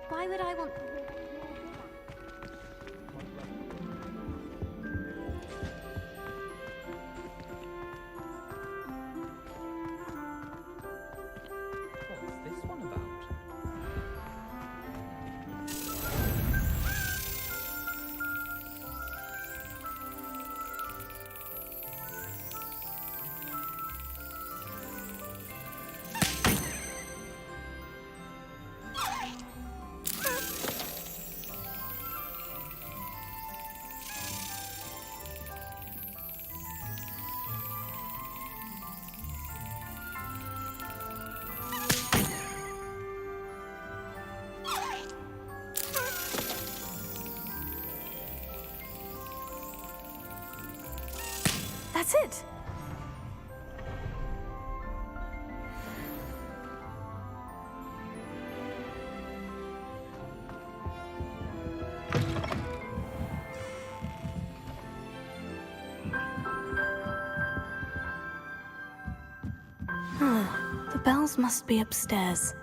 Why would I want to... That's it. The bells must be upstairs.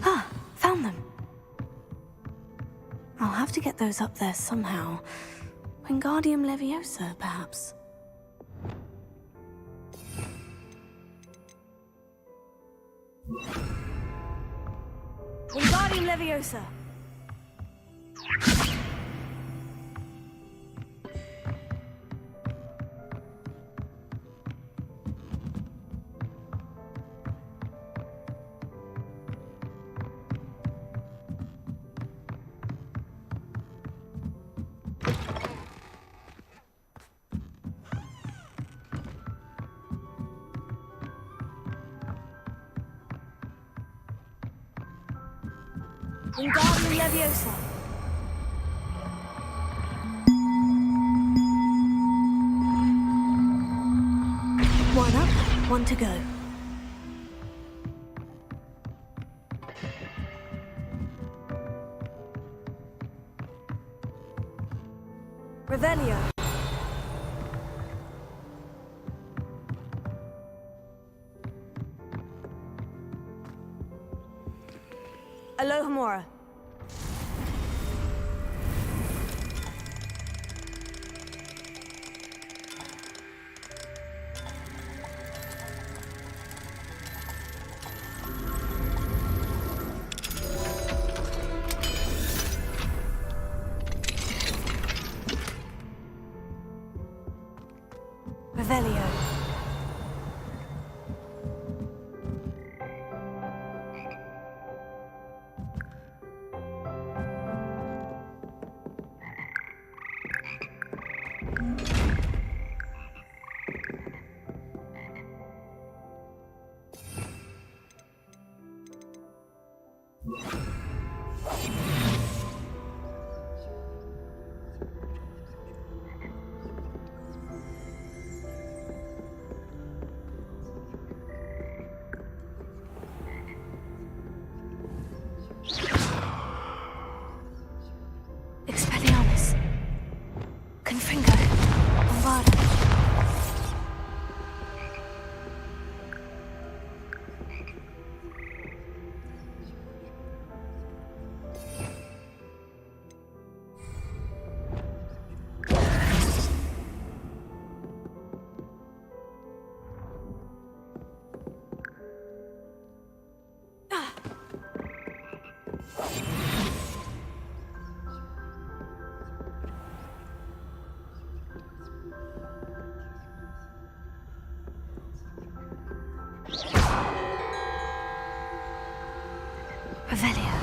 Ah, found them. I'll have to get those up there somehow. Wingardium Leviosa, perhaps. Wingardium Leviosa. Wingardium Leviosa. One up, one to go. Revelio. Alohomora. Revelio. Expelliarmus. Confringo. Bombarda. Revelio.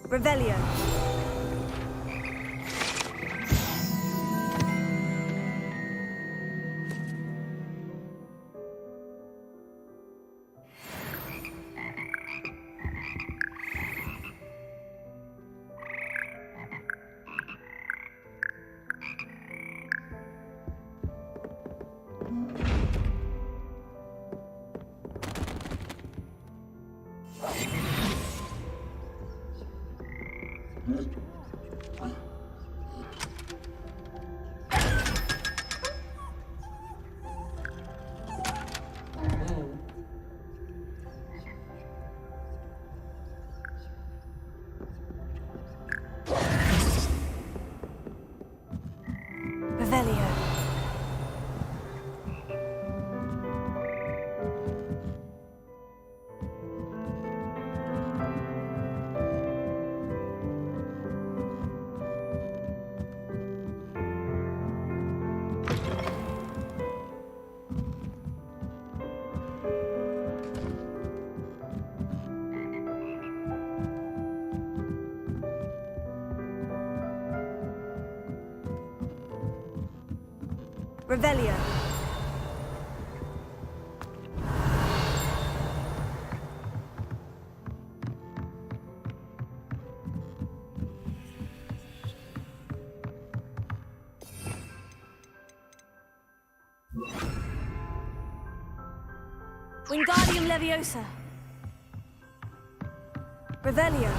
Revelio. Revelio. Revelio. Wingardium Leviosa. Revelio.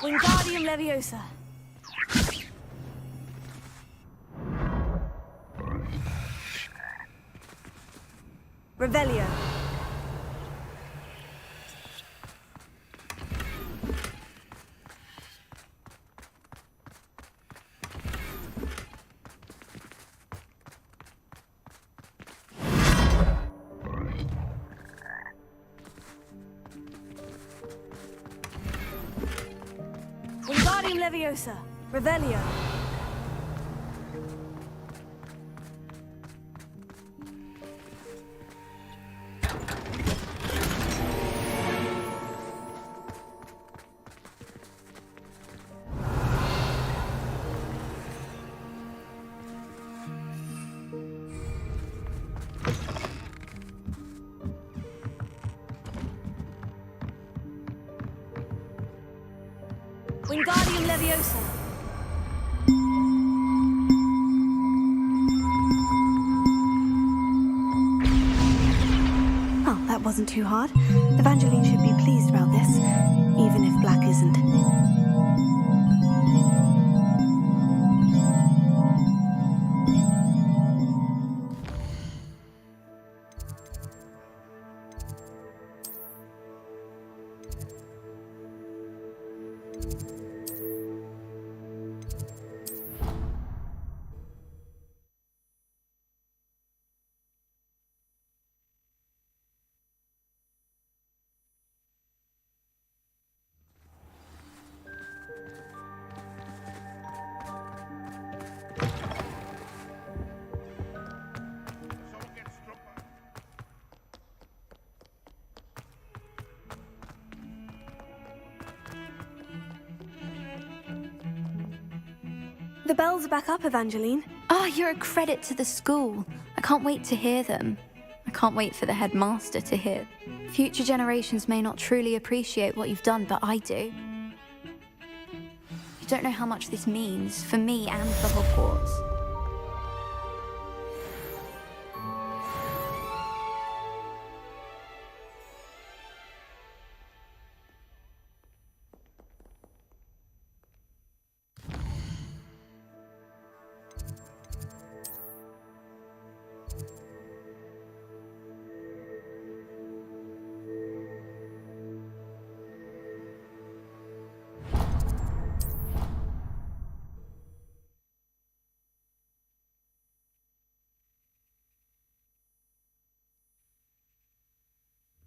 Wingardium Leviosa. Revelio. Wingardium Leviosa. Revelio. Wingardium Leviosa. Oh, that wasn't too hard. Evangeline should be pleased about this, even if Black isn't. The bells are back up, Evangeline. Oh, you're a credit to the school. I can't wait to hear them. I can't wait for the headmaster to hear. Future generations may not truly appreciate what you've done, but I do. You don't know how much this means for me and for Hogwarts.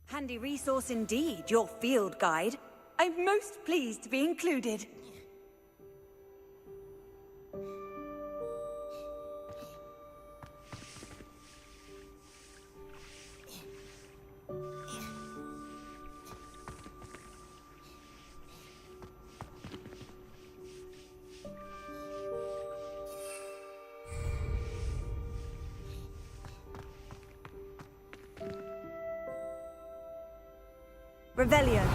Handy resource indeed, your field guide. I'm most pleased to be included. Revelio.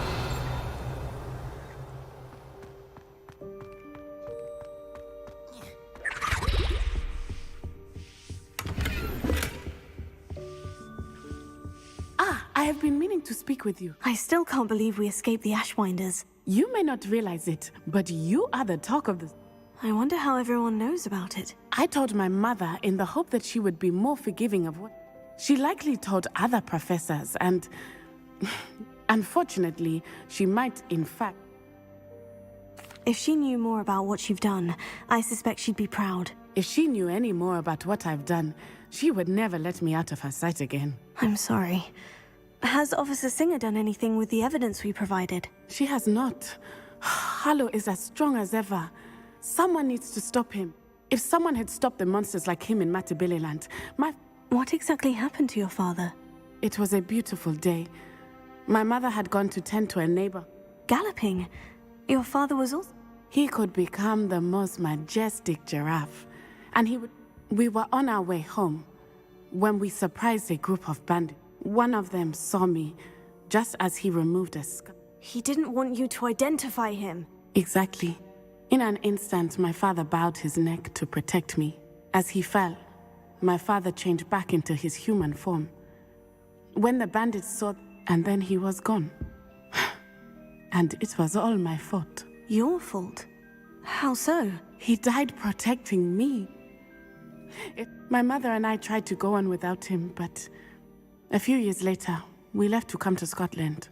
I have been meaning to speak with you. I still can't believe we escaped the Ashwinders. You may not realize it, but you are the talk of the... I wonder how everyone knows about it. I told my mother in the hope that she would be more forgiving of what... She likely told other professors, and... Unfortunately, she might, in fact... If she knew more about what you've done, I suspect she'd be proud. If she knew any more about what I've done, she would never let me out of her sight again. I'm sorry. Has Officer Singer done anything with the evidence we provided? She has not. Harlow is as strong as ever. Someone needs to stop him. If someone had stopped the monsters like him in Matabeleland, What exactly happened to your father? it was a beautiful day. My mother had gone to tend to a neighbor. Galloping? Your father was also... He could become the most majestic giraffe. And we were on our way home when we surprised a group of bandits. One of them saw me just as he removed a scar. He didn't want you to identify him. Exactly. In an instant, my father bowed his neck to protect me. As he fell, my father changed back into his human form. When the bandits saw, and then he was gone. And it was all my fault. Your fault? How so? He died protecting me. My mother and I tried to go on without him, but a few years later, we left to come to Scotland.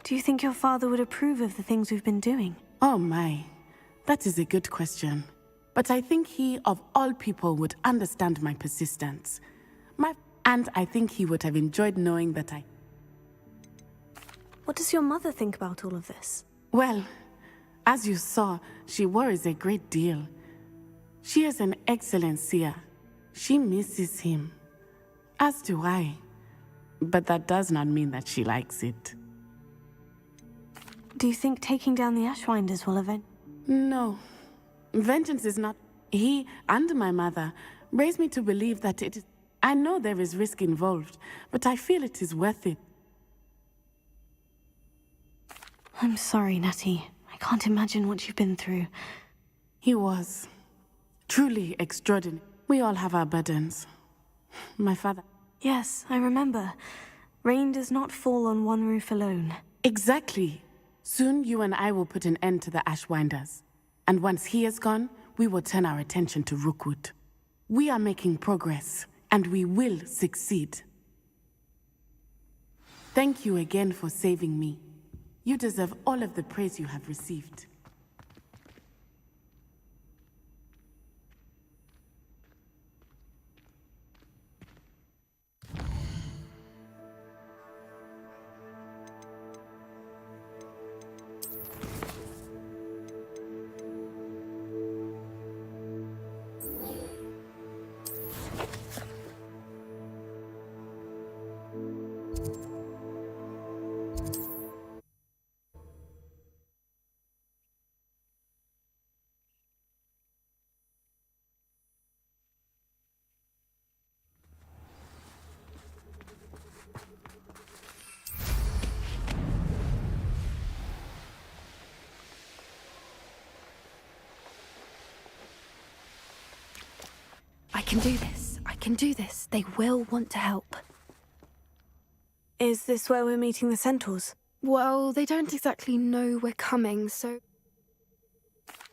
Do you think your father would approve of the things we've been doing? Oh my, that is a good question. But I think he, of all people, would understand my persistence. And I think he would have enjoyed knowing that I... What does your mother think about all of this? Well, as you saw, she worries a great deal. She is an excellent seer. She misses him. As do I. But that does not mean that she likes it. Do you think taking down the Ashwinders will avenge? No. Vengeance is not... He and my mother raised me to believe that it is... I know there is risk involved, but I feel it is worth it. I'm sorry, Natty. I can't imagine what you've been through. He was truly extraordinary. We all have our burdens. My father... Yes, I remember. Rain does not fall on one roof alone. Exactly. Soon you and I will put an end to the Ashwinders. And once he is gone, we will turn our attention to Rookwood. We are making progress, and we will succeed. Thank you again for saving me. You deserve all of the praise you have received. I can do this. I can do this. They will want to help. Is this where we're meeting the centaurs? Well, they don't exactly know we're coming, so...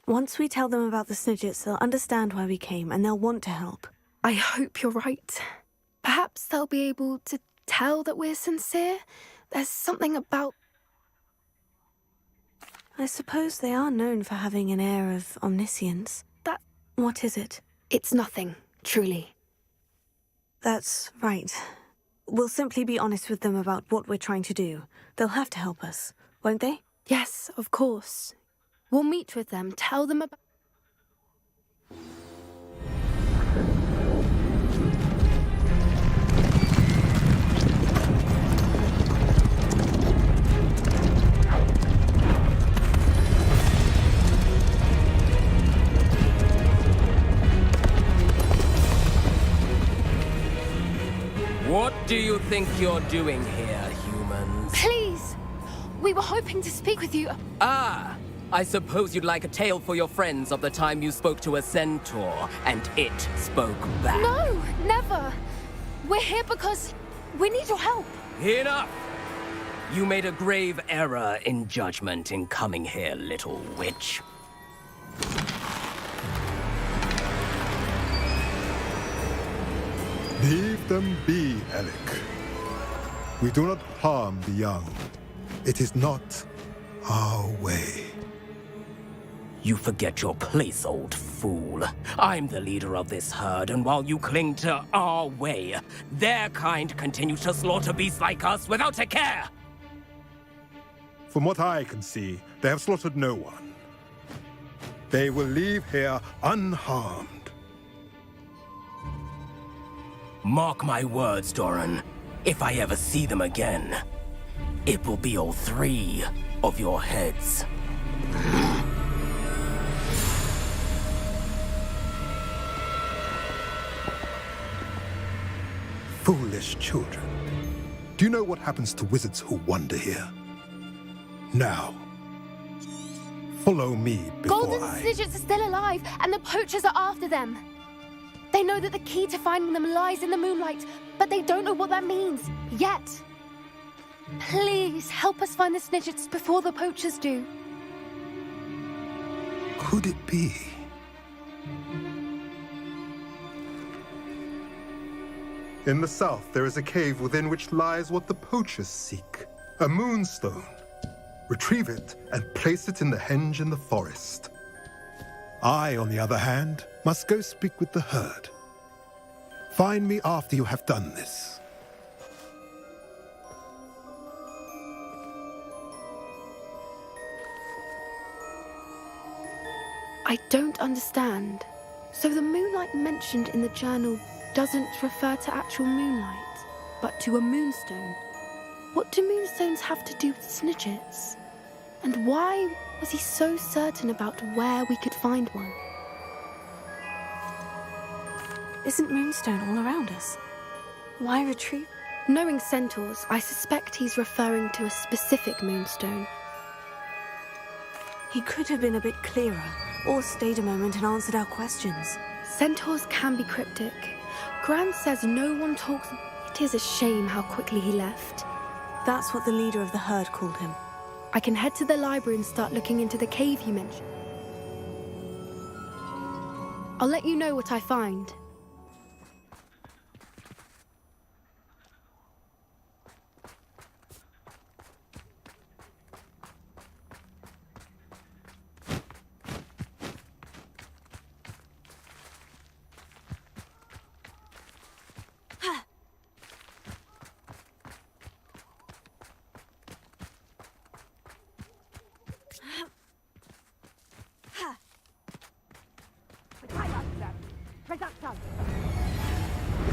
Once we tell them about the Snidgets, they'll understand why we came, and they'll want to help. I hope you're right. Perhaps they'll be able to tell that we're sincere. There's something about... I suppose they are known for having an air of omniscience. What is it? It's nothing, truly. That's right. We'll simply be honest with them about what we're trying to do. They'll have to help us, won't they? Yes, of course. We'll meet with them, tell them about... What do you think you're doing here, humans? Please! We were hoping to speak with you. Ah! I suppose you'd like a tale for your friends of the time you spoke to a centaur, and it spoke back. No! Never! We're here because we need your help. Enough! You made a grave error in judgment in coming here, little witch. Leave them be, Alec. We do not harm the young. It is not our way. You forget your place, old fool. I'm the leader of this herd, and while you cling to our way, their kind continue to slaughter beasts like us without a care! From what I can see, they have slaughtered no one. They will leave here unharmed. Mark my words, Doran. If I ever see them again, it will be all 3 of your heads. Foolish children. Do you know what happens to wizards who wander here? Now, follow me before Golden Snidgets are still alive, and the poachers are after them. They know that the key to finding them lies in the moonlight, but they don't know what that means, yet. Please, help us find the Snidgets before the poachers do. Could it be? In the south, there is a cave within which lies what the poachers seek. A moonstone. Retrieve it and place it in the henge in the forest. I, on the other hand, must go speak with the herd. Find me after you have done this. I don't understand. So the moonlight mentioned in the journal doesn't refer to actual moonlight, but to a moonstone. What do moonstones have to do with Snidgets? And why was he so certain about where we could find one? Isn't Moonstone all around us? Why retrieve? Knowing centaurs, I suspect he's referring to a specific moonstone. He could have been a bit clearer, or stayed a moment and answered our questions. Centaurs can be cryptic. Gran says no one talks. It is a shame how quickly he left. That's what the leader of the herd called him. I can head to the library and start looking into the cave you mentioned. I'll let you know what I find.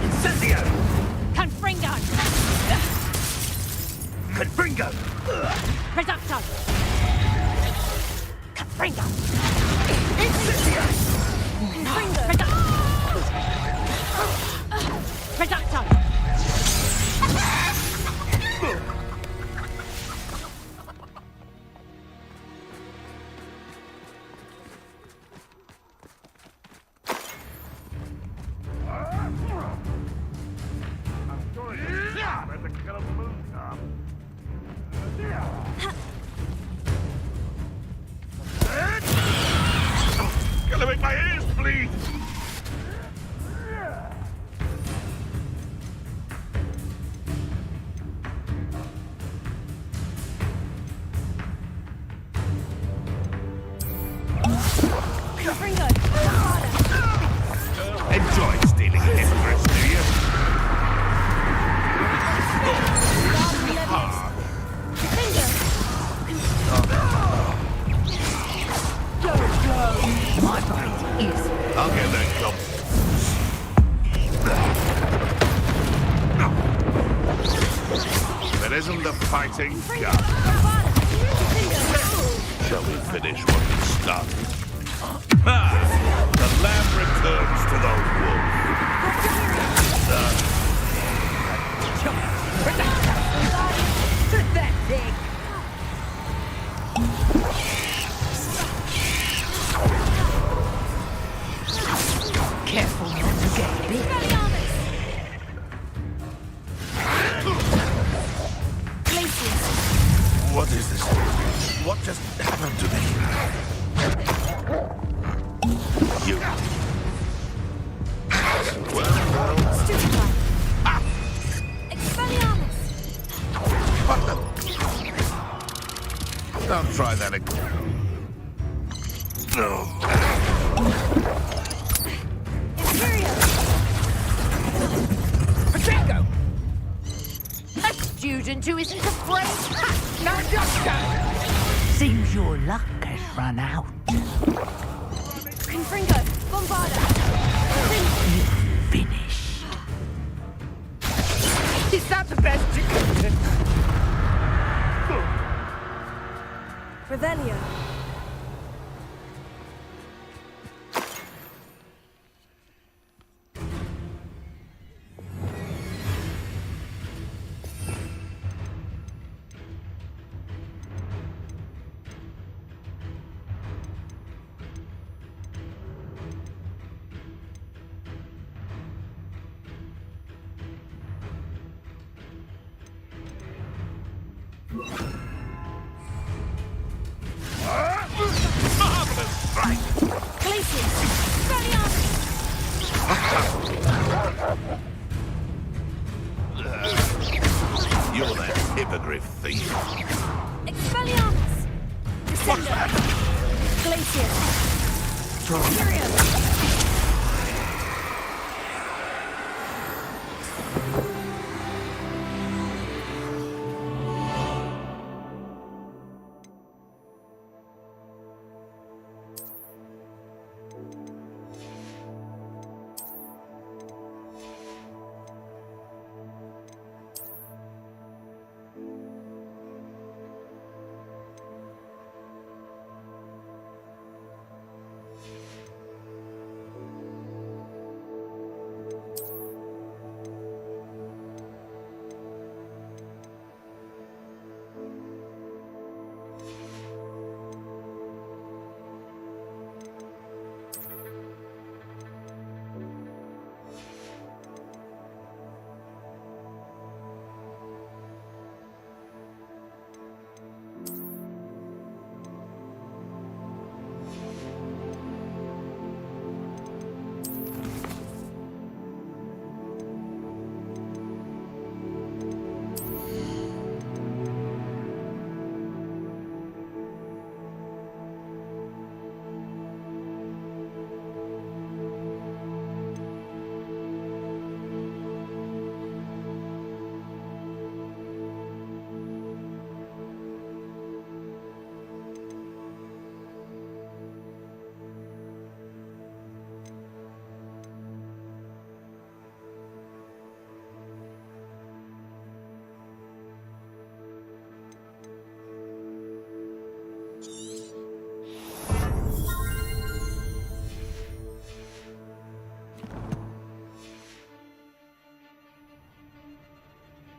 Incendio! Confringo! Confringo! Reducto! Confringo! Incendio! Reducto! Gonna make my ears bleed! Enjoy stealing Hogwarts, do you? My blade is. I'll get that job. If it isn't the fighting gun. Shall we finish what we started? The lamb returns to the wolf. Pathetic! Careful not to get bit. What is this? What just happened to me? You. Well. What the? Don't try that again. No. Pacheco! A student who isn't afraid. Ha! Now just go! Seems your luck has run out. Confringo, Bombarda! You're finished. that the best you can do? Revelio. Marvelous strike! Glacius! Expelliarmus! You're that hippogriff thief. Expelliarmus! Descender! Glacius! Furious!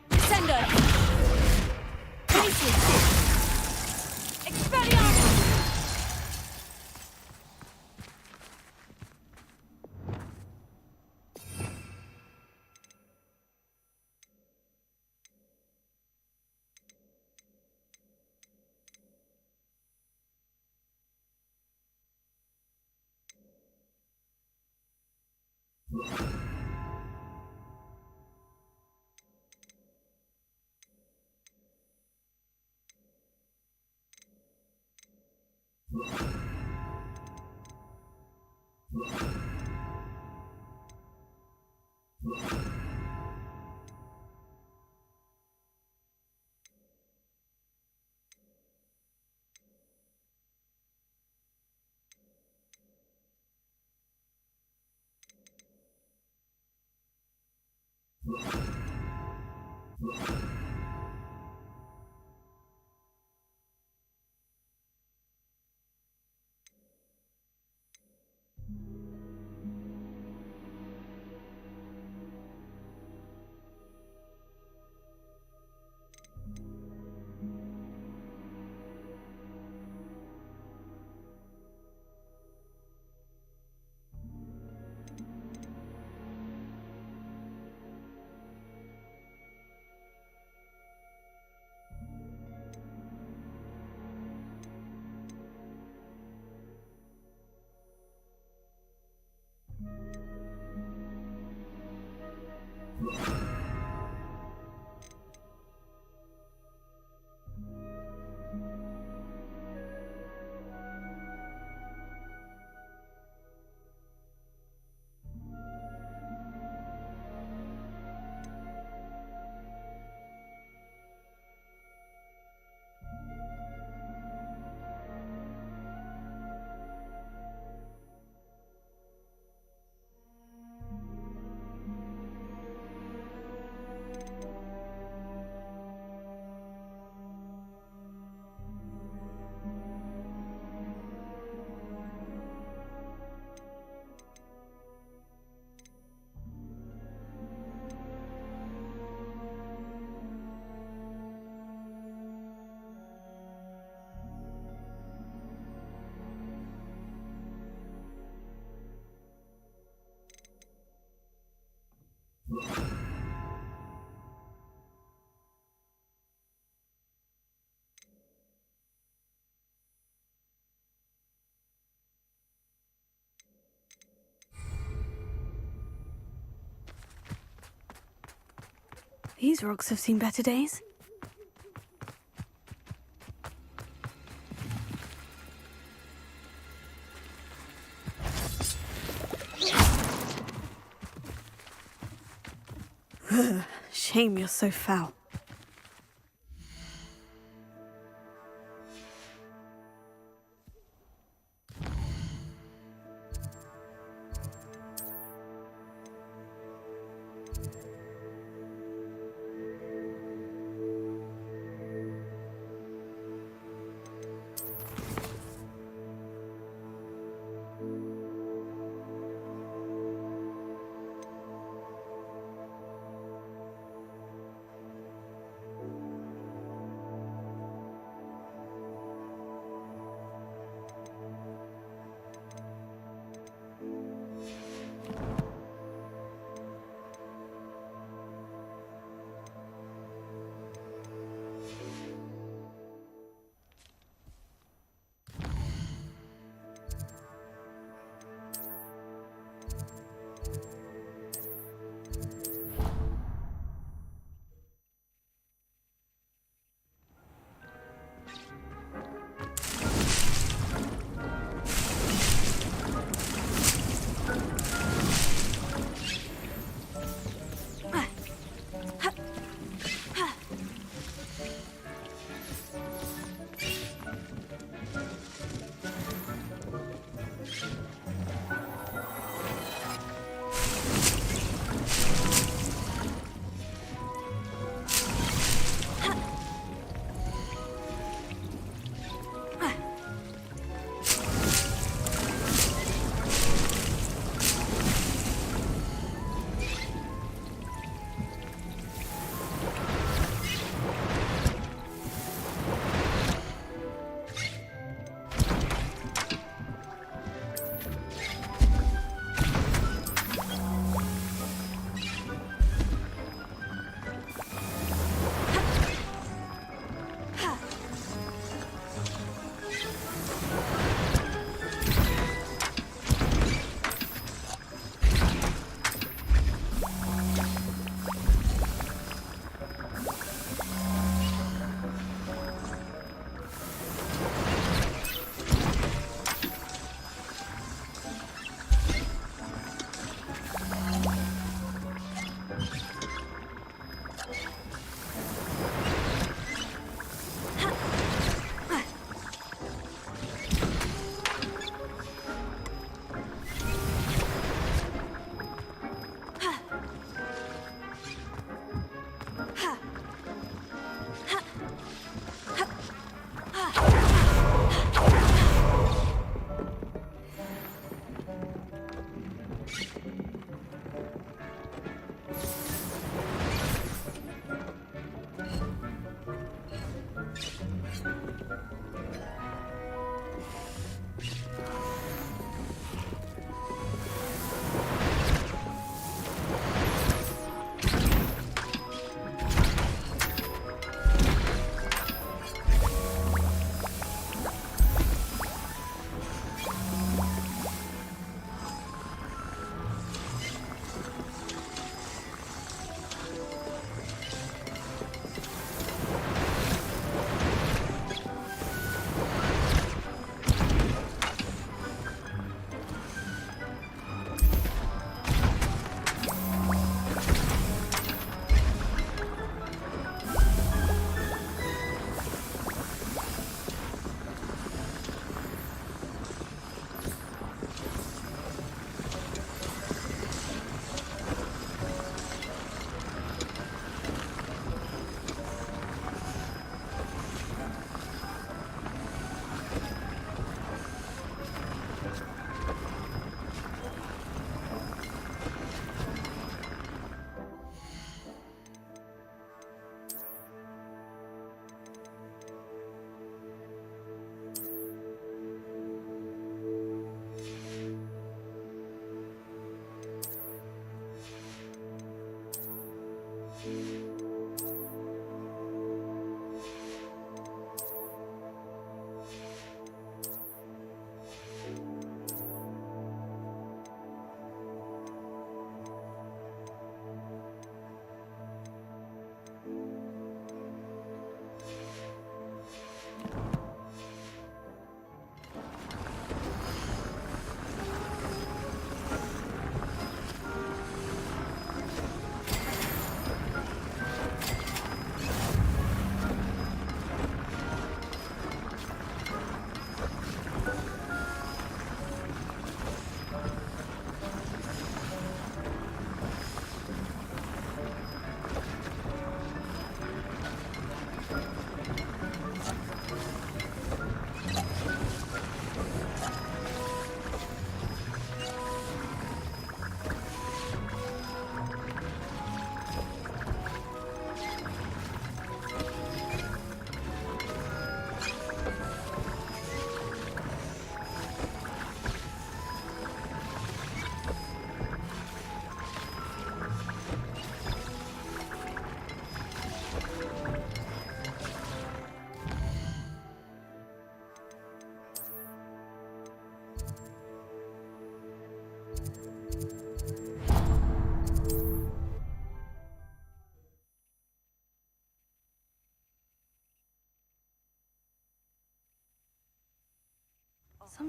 Descender! Glacius! Expelliarmus! These rocks have seen better days. Shame you're so foul.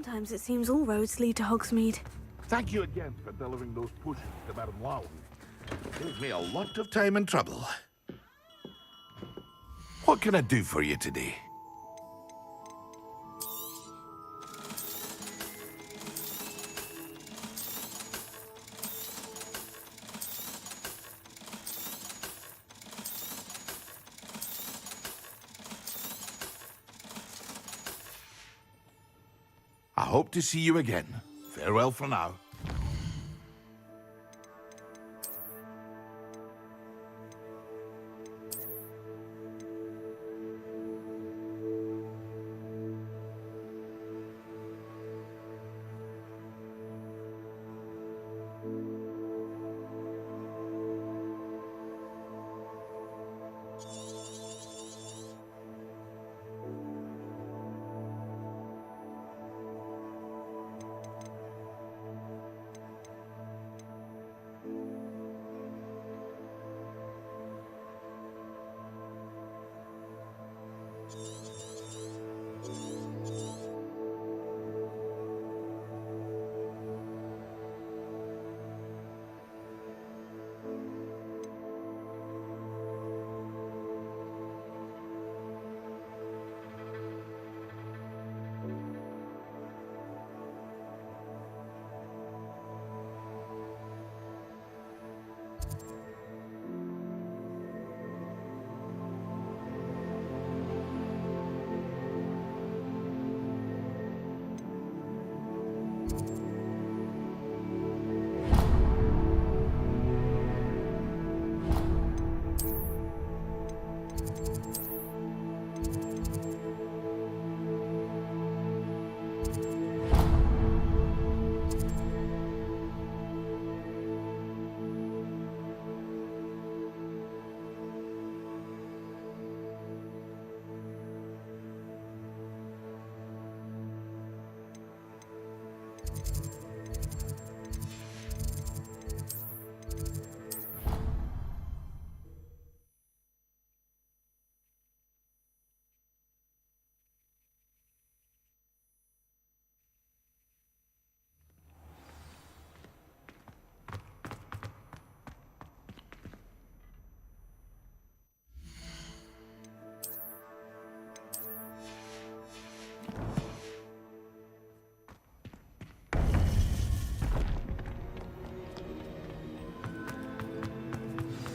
Sometimes it seems all roads lead to Hogsmeade. Thank you again for delivering those pushes to Madame Loudon. Saved me a lot of time and trouble. What can I do for you today? I hope to see you again. Farewell for now.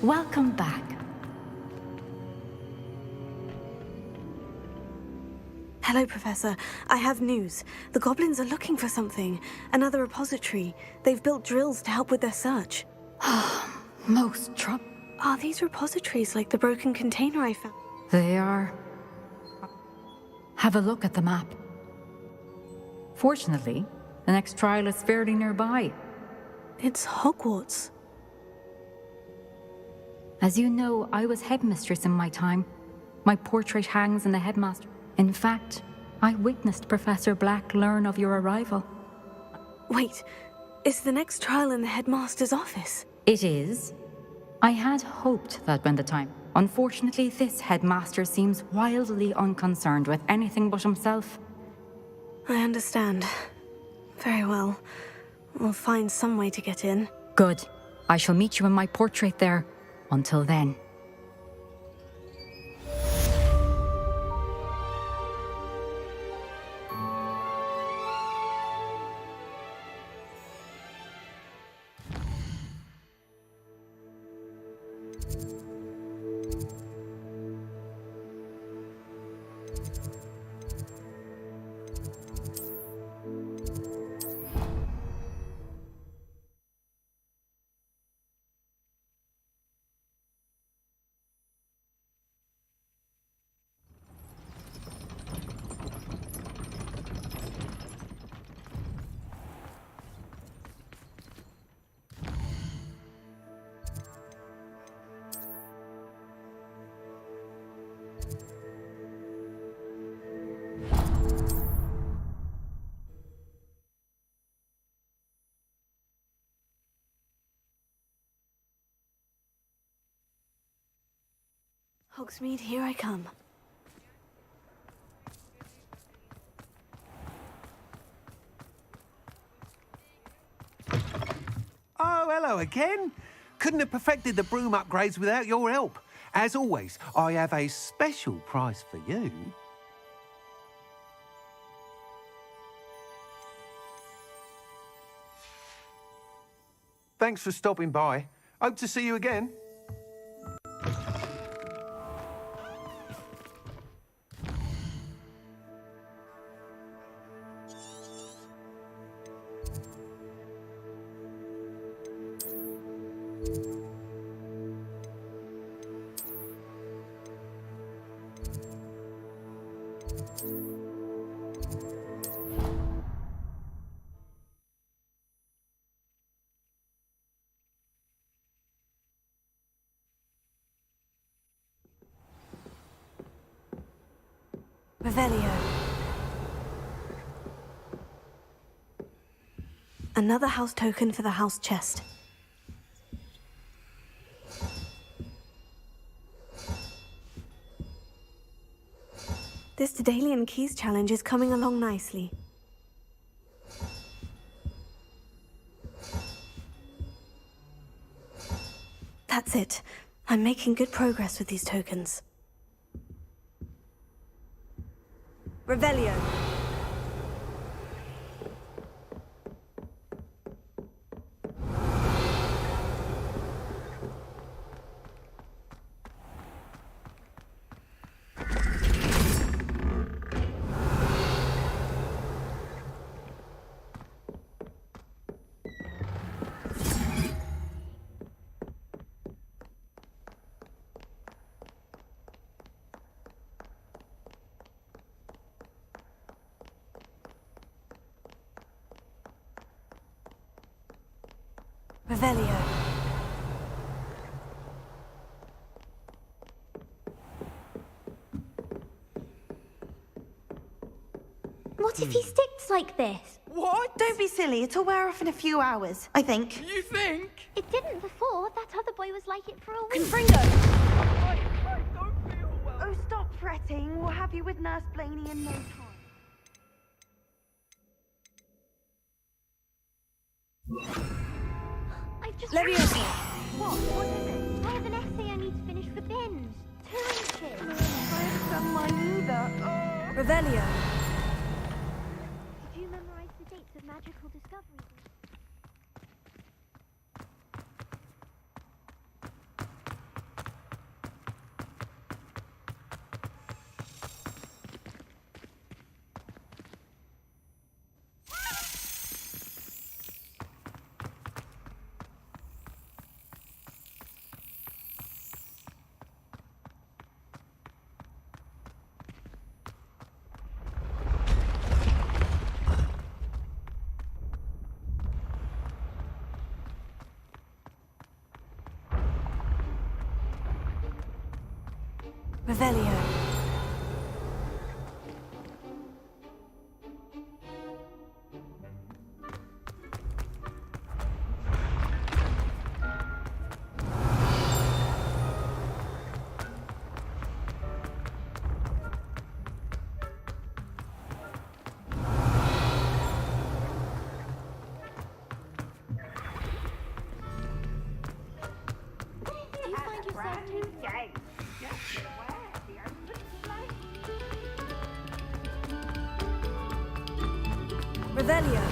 Welcome back. Hello, Professor. I have news. The goblins are looking for something. Another repository. They've built drills to help with their search. Most trouble. Are these repositories like the broken container I found? They are. Have a look at the map. Fortunately, the next trial is fairly nearby. It's Hogwarts. As you know, I was headmistress in my time. My portrait hangs in the headmaster. In fact, I witnessed Professor Black learn of your arrival. Wait, is the next trial in the headmaster's office? It is. I had hoped that when the time... Unfortunately, this headmaster seems wildly unconcerned with anything but himself. I understand. Very well. We'll find some way to get in. Good. I shall meet you in my portrait there. Until then. Hogsmeade, here I come. Hello again. Couldn't have perfected the broom upgrades without your help. As always, I have a special price for you. Thanks for stopping by. Hope to see you again. Revelio. Another house token for the house chest. This Daedalian Keys challenge is coming along nicely. That's it. I'm making good progress with these tokens. Revelio. Revelio. What if he sticks like this? What? Don't be silly. It'll wear off in a few hours, I think. You think? It didn't before. That other boy was like it for a week. Confringo! I don't feel well. Oh, stop fretting. We'll have you with Nurse Blaney in no time. I've just... Leviosa. What is it? I have an essay I need to finish for bins. 2 inches. I haven't done mine either. Oh. Revelio. Did you memorize the dates of magical discoveries? Revelio. Do you find yourself taking... Revelio.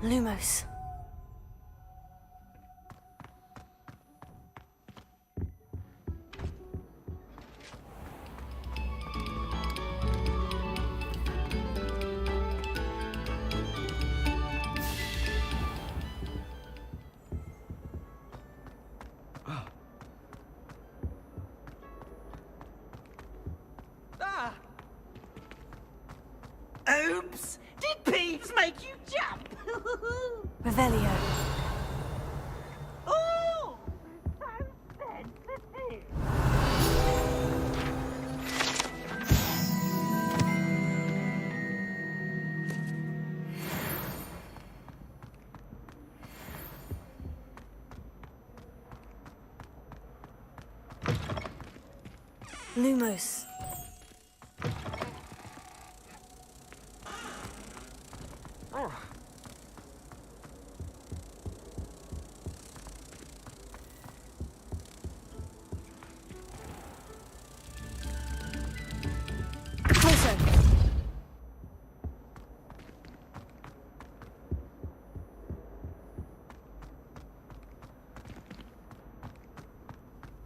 Lumos. Oops! Did Peeves make you jump? Revelio. Oh! So sensitive! Lumos. Closer.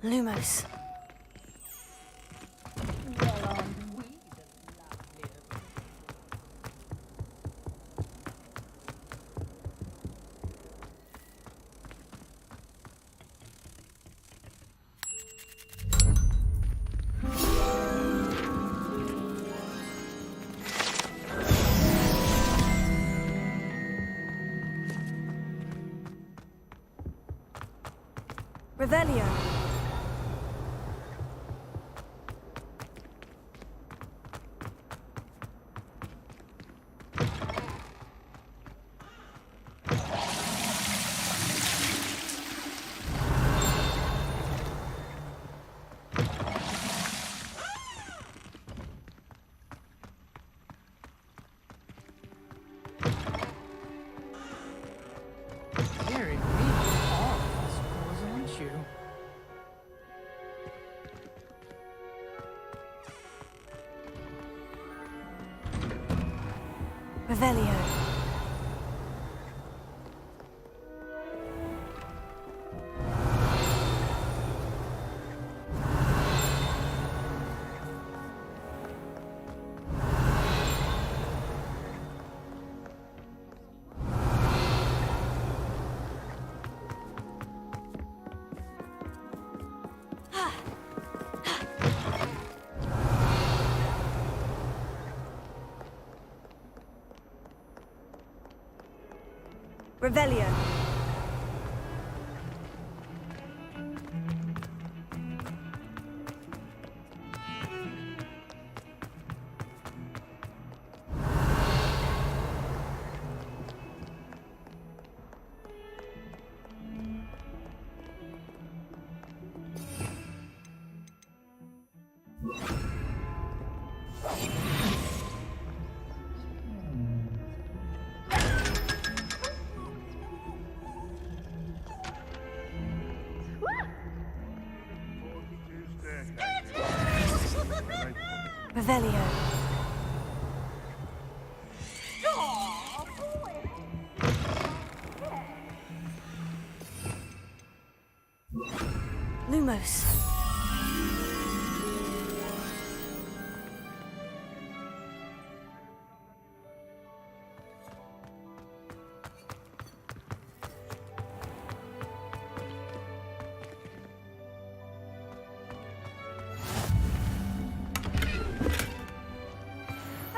Lumos. Revelio. Hearing me all, I suppose, aren't you? Revelio. Revelio. Revelio. Lumos.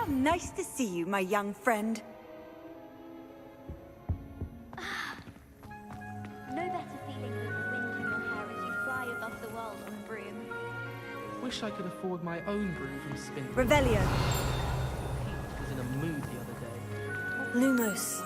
Nice to see you, my young friend. No better feeling than the wind in your hair as you fly above the world on a broom. Wish I could afford my own broom from Spin. Revelio. Pete was in a mood the other day. Lumos.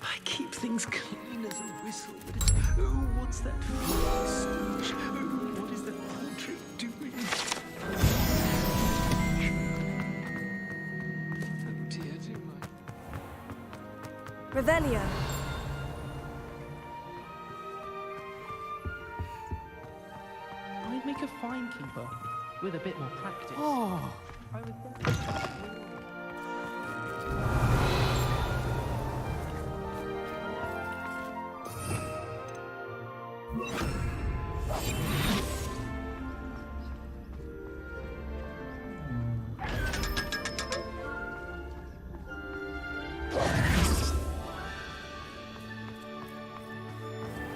I keep things clean as a whistle, but it's... Oh, what's that stitch? Oh, what is that portrait doing? Oh dear, do I... Revelio. I'd make a fine keeper with a bit more practice. Oh. I would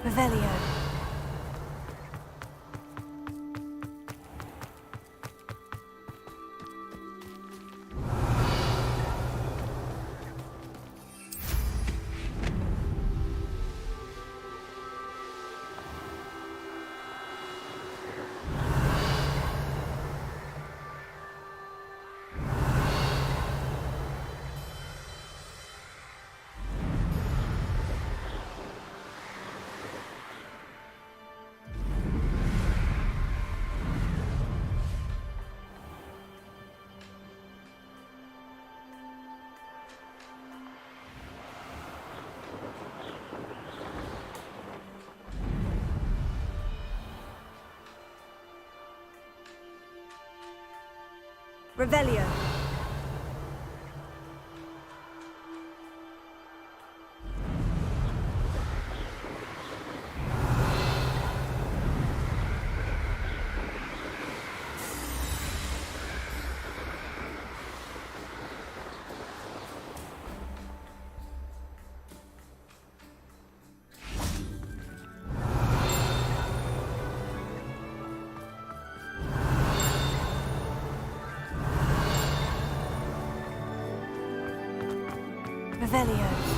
Revelio. Revelio. Revelio.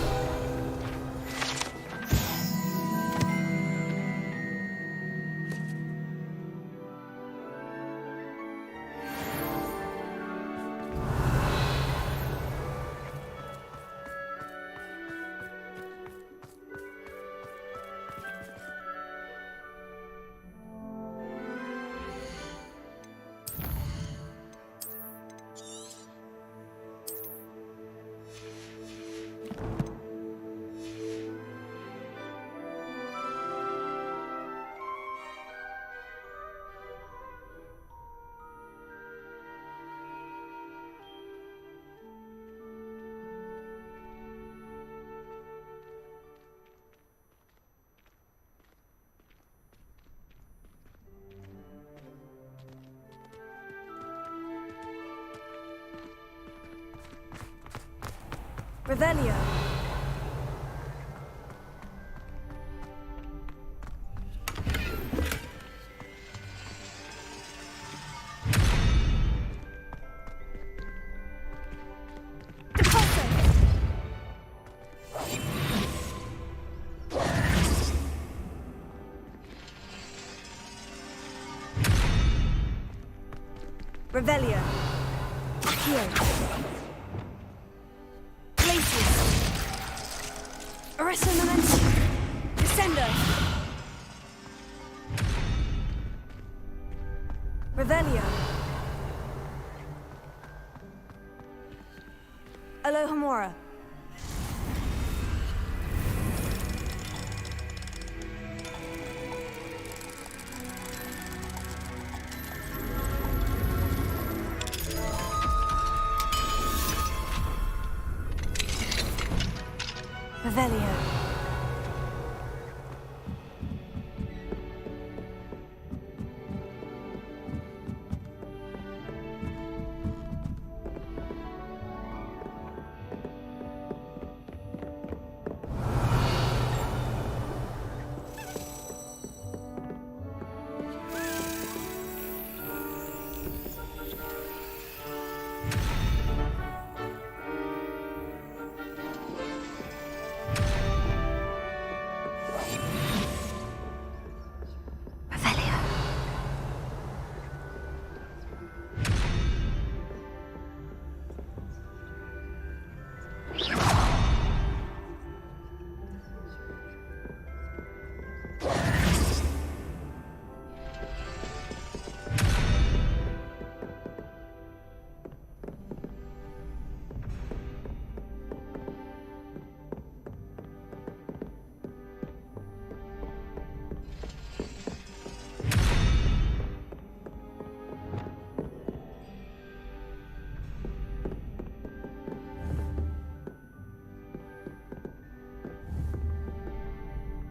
Revelio. Revelio. Accio. Glacius. Arresto Momentum. Descendo. Revelio. Alohomora. Revelio.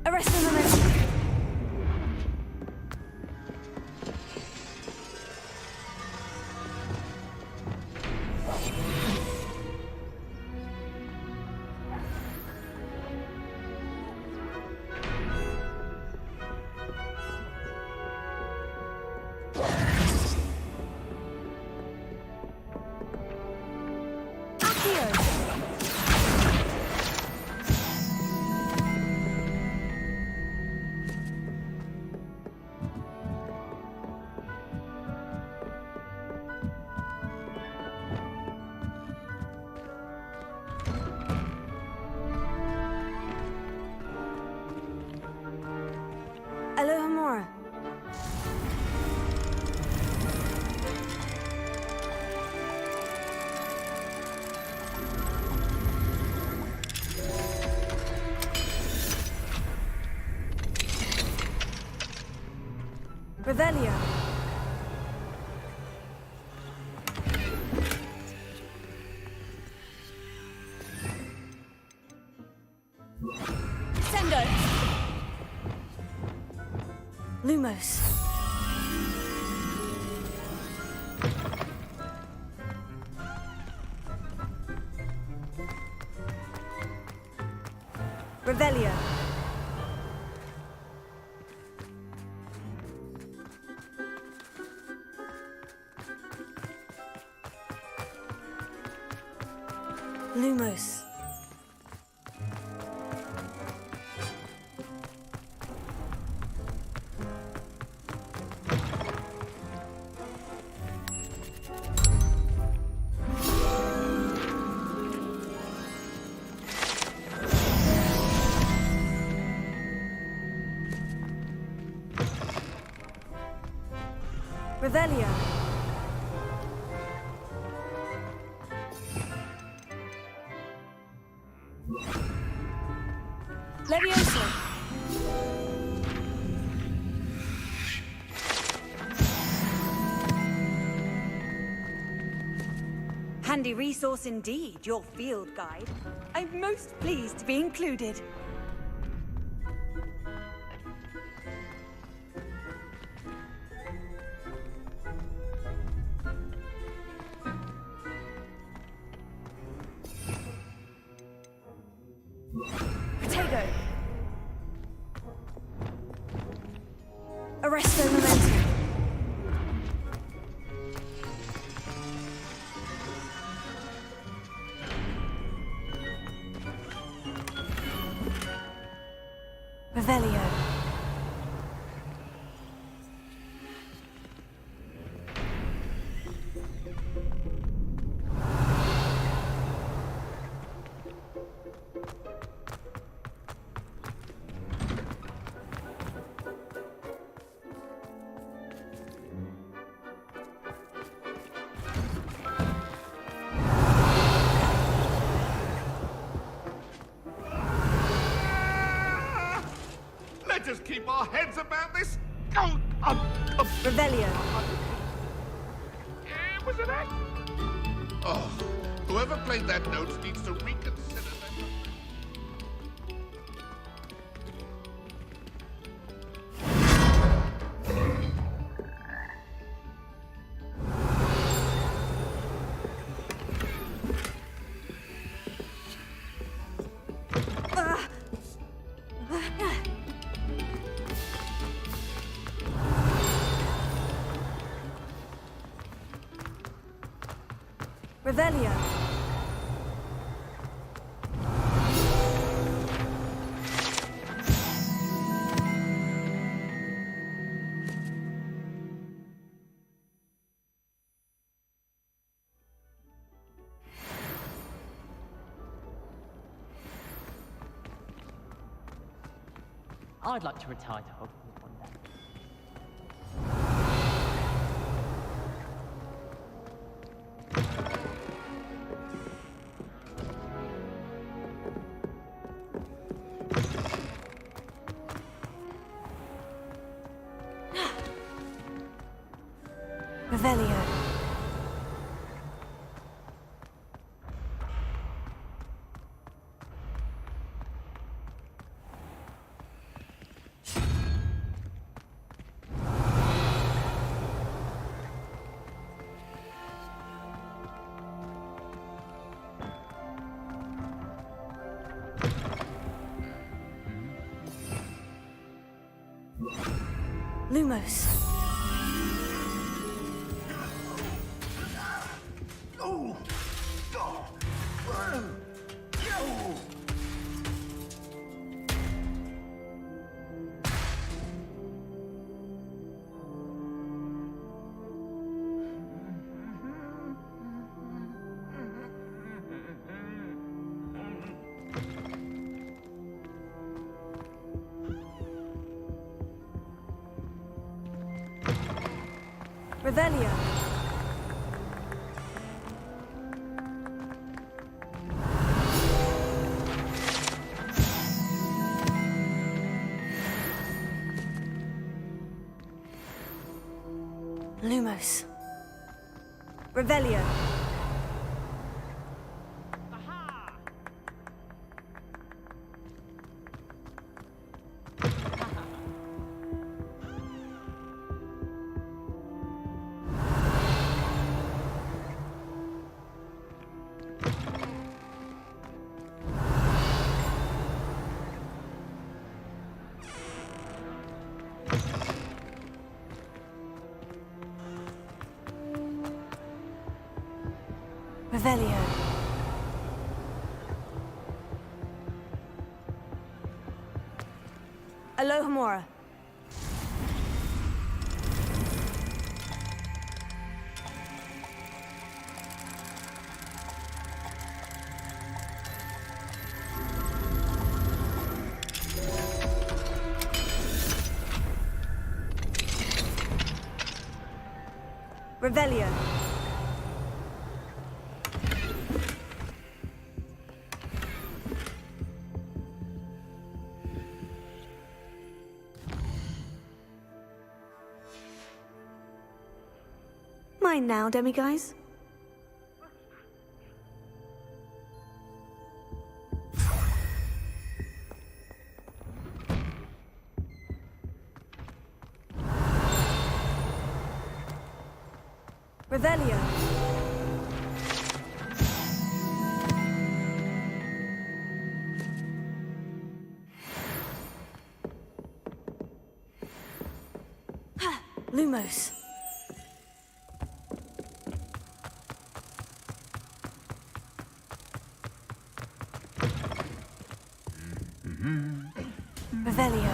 Arresto Momentum. Alohomora. Revelio. Sendo! Lumos. Revelio. Lumos. Revelio. Levioso. Handy resource indeed, your field guide. I'm most pleased to be included. Potato. Arresto momentum. Revelio. Let us keep our heads about this. Revelio. Was it that? Oh, whoever played that note needs to reconsider that. Revelio. I'd like to retire to Hogwarts one day. Revelio. Lumos. Revelio. Lumos. Revelio. Revelio. Alohomora. Revelio. Mine now, demiguise. Revelio. Lumos. Revelio.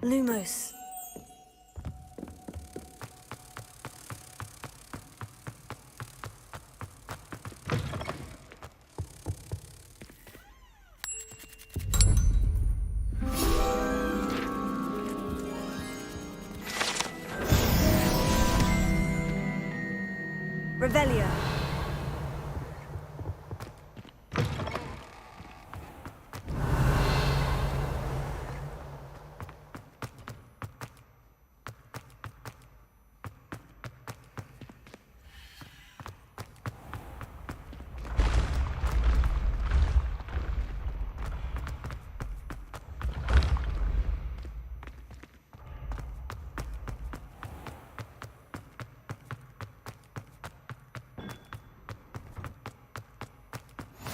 Lumos. Revelio.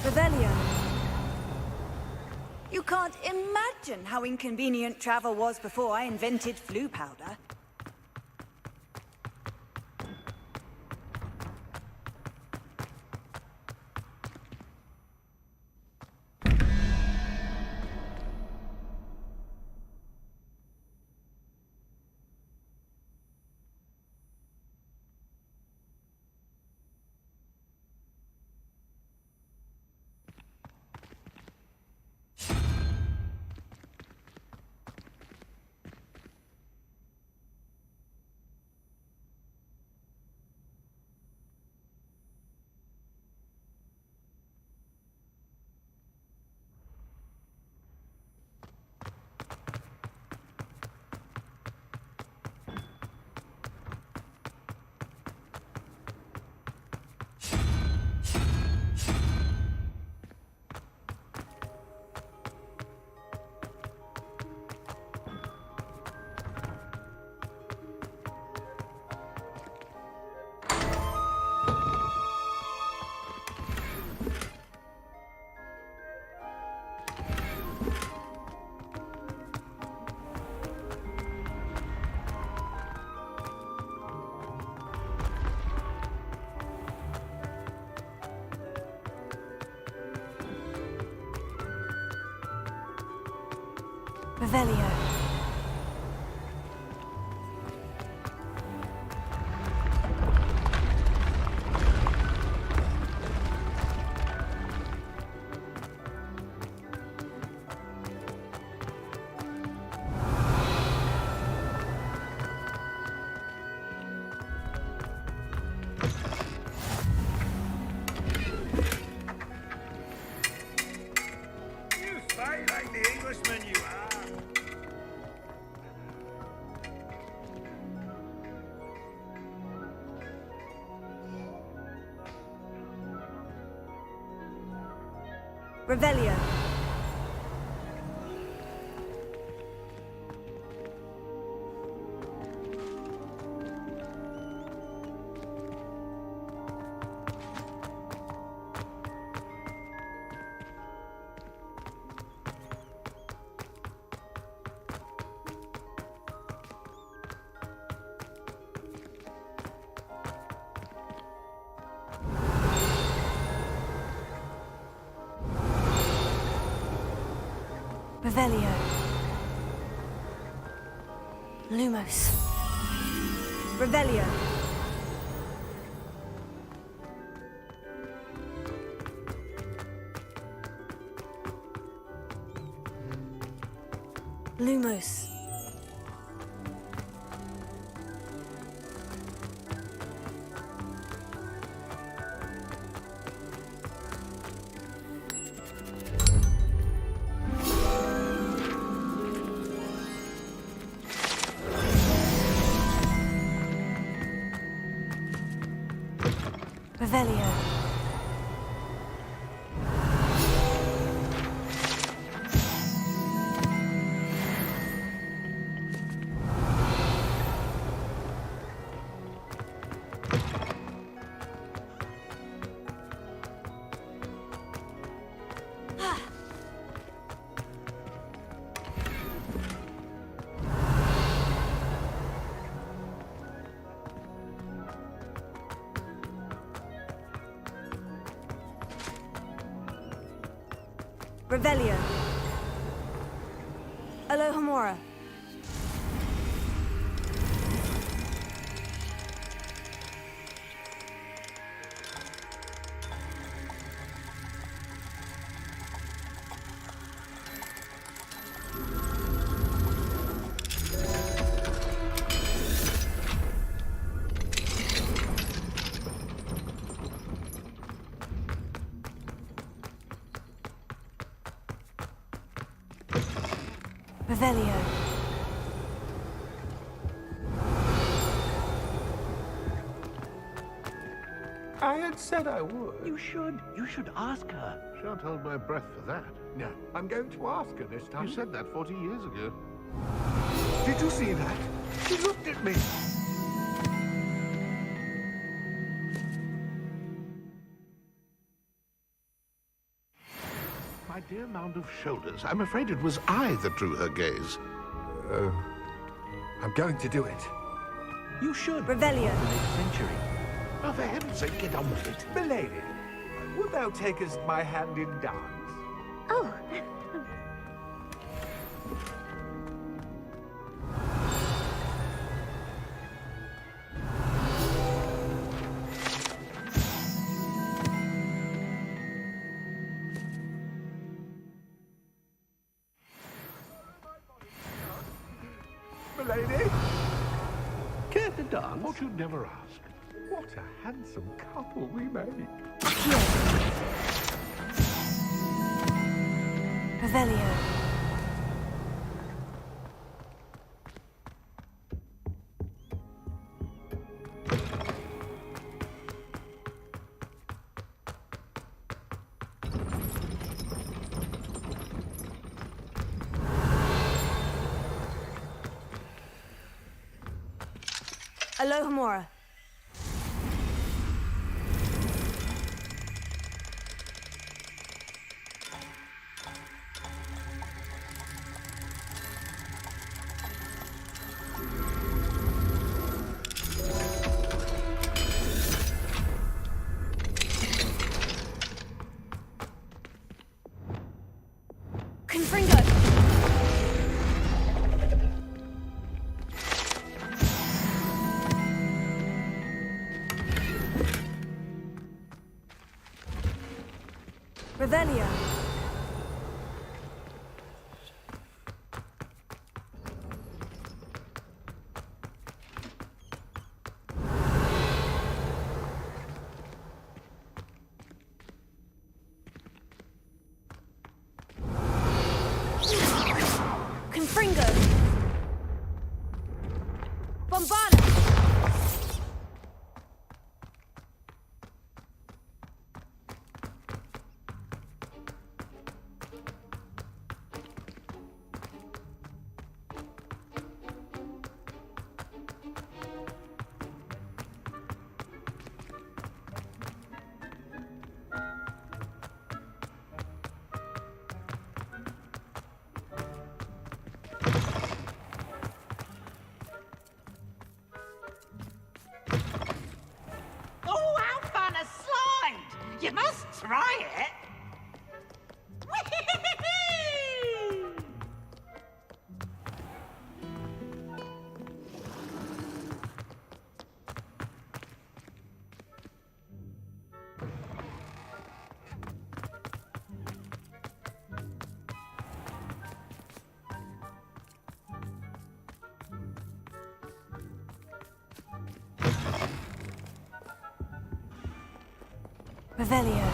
Revelio. You can't imagine how inconvenient travel was before I invented flu powder. Revelio. You fight like the Englishman you are. Revelio. Revelio. Lumos. Revelio. Lumos. Revelio. Revelio. Alohomora. Revelio. I had said I would. You should. You should ask her. Shan't hold my breath for that. No, I'm going to ask her this time. You said that 40 years ago. Did you see that? She looked at me. My dear mound of shoulders, I'm afraid it was I that drew her gaze. I'm going to do it. You should. Revelio. Century. Oh, for heaven's sake, get on with it. Milady, wilt thou takest my hand in dance? Oh. Milady? Care to dance? Thought you'd never ask. What a handsome couple we make. Revelio. Alohomora. Confringo. Revelio. Confringo. Bombada. Revelio.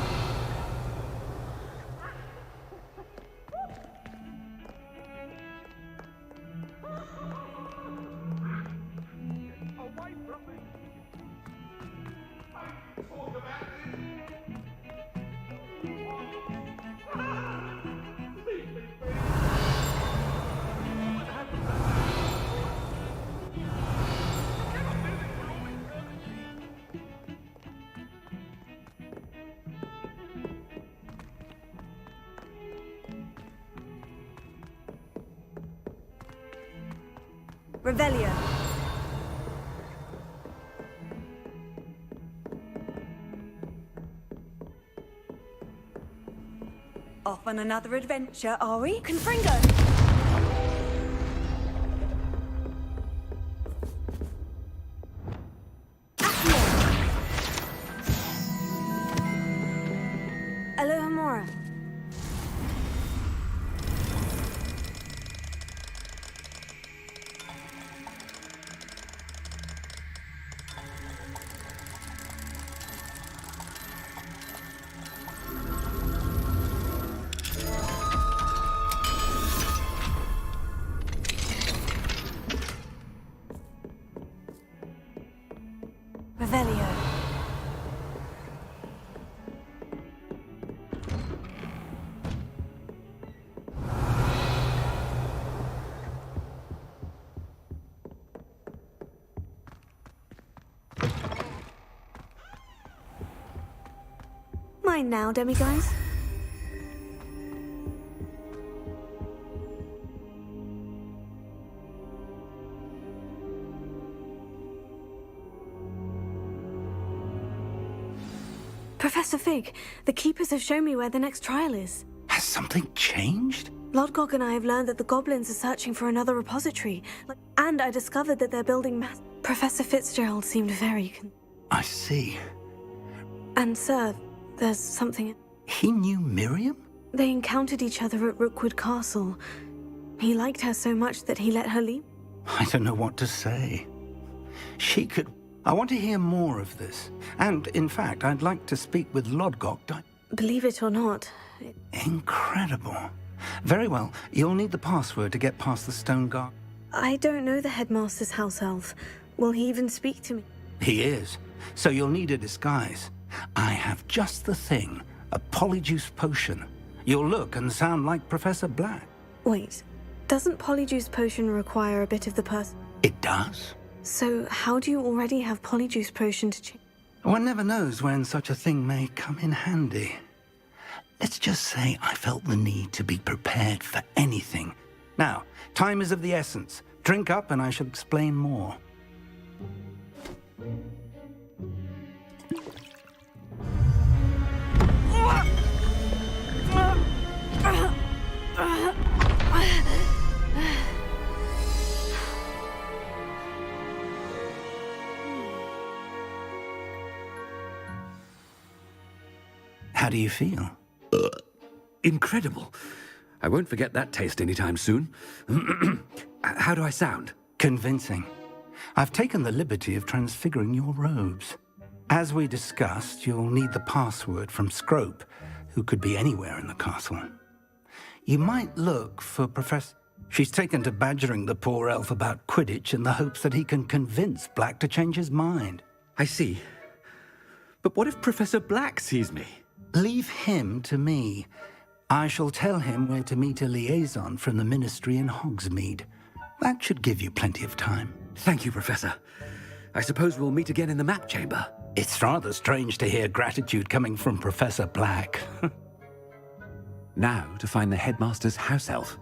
Revelio. Off on another adventure, are we? Confringo! Alohomora. Revelio. Mine now, demiguise. Professor Fig, the Keepers have shown me where the next trial is. Has something changed? Lodgok and I have learned that the goblins are searching for another repository. And I discovered that they're building mass... Professor Fitzgerald seemed very... I see. And sir, there's something... He knew Miriam? They encountered each other at Rookwood Castle. He liked her so much that he let her leave. I don't know what to say. She could... I want to hear more of this. And, in fact, I'd like to speak with Lodgok. Believe it or not... Incredible. Very well. You'll need the password to get past the stone guard. I don't know the headmaster's house elf. Will he even speak to me? He is. So you'll need a disguise. I have just the thing. A polyjuice potion. You'll look and sound like Professor Black. Wait. Doesn't polyjuice potion require a bit of the person? It does. So how do you already have polyjuice potion to change? One never knows when such a thing may come in handy. Let's just say I felt the need to be prepared for anything. Now, time is of the essence. Drink up and I shall explain more. How do you feel? Incredible. I won't forget that taste anytime soon. How do I sound? Convincing. I've taken the liberty of transfiguring your robes. As we discussed, you'll need the password from Scrope, who could be anywhere in the castle. You might look for Professor... She's taken to badgering the poor elf about Quidditch in the hopes that he can convince Black to change his mind. I see. But what if Professor Black sees me? Leave him to me. I shall tell him where to meet a liaison from the Ministry in Hogsmeade. That should give you plenty of time. Thank you, Professor. I suppose we'll meet again in the map chamber. It's rather strange to hear gratitude coming from Professor Black. Now to find the headmaster's house elf.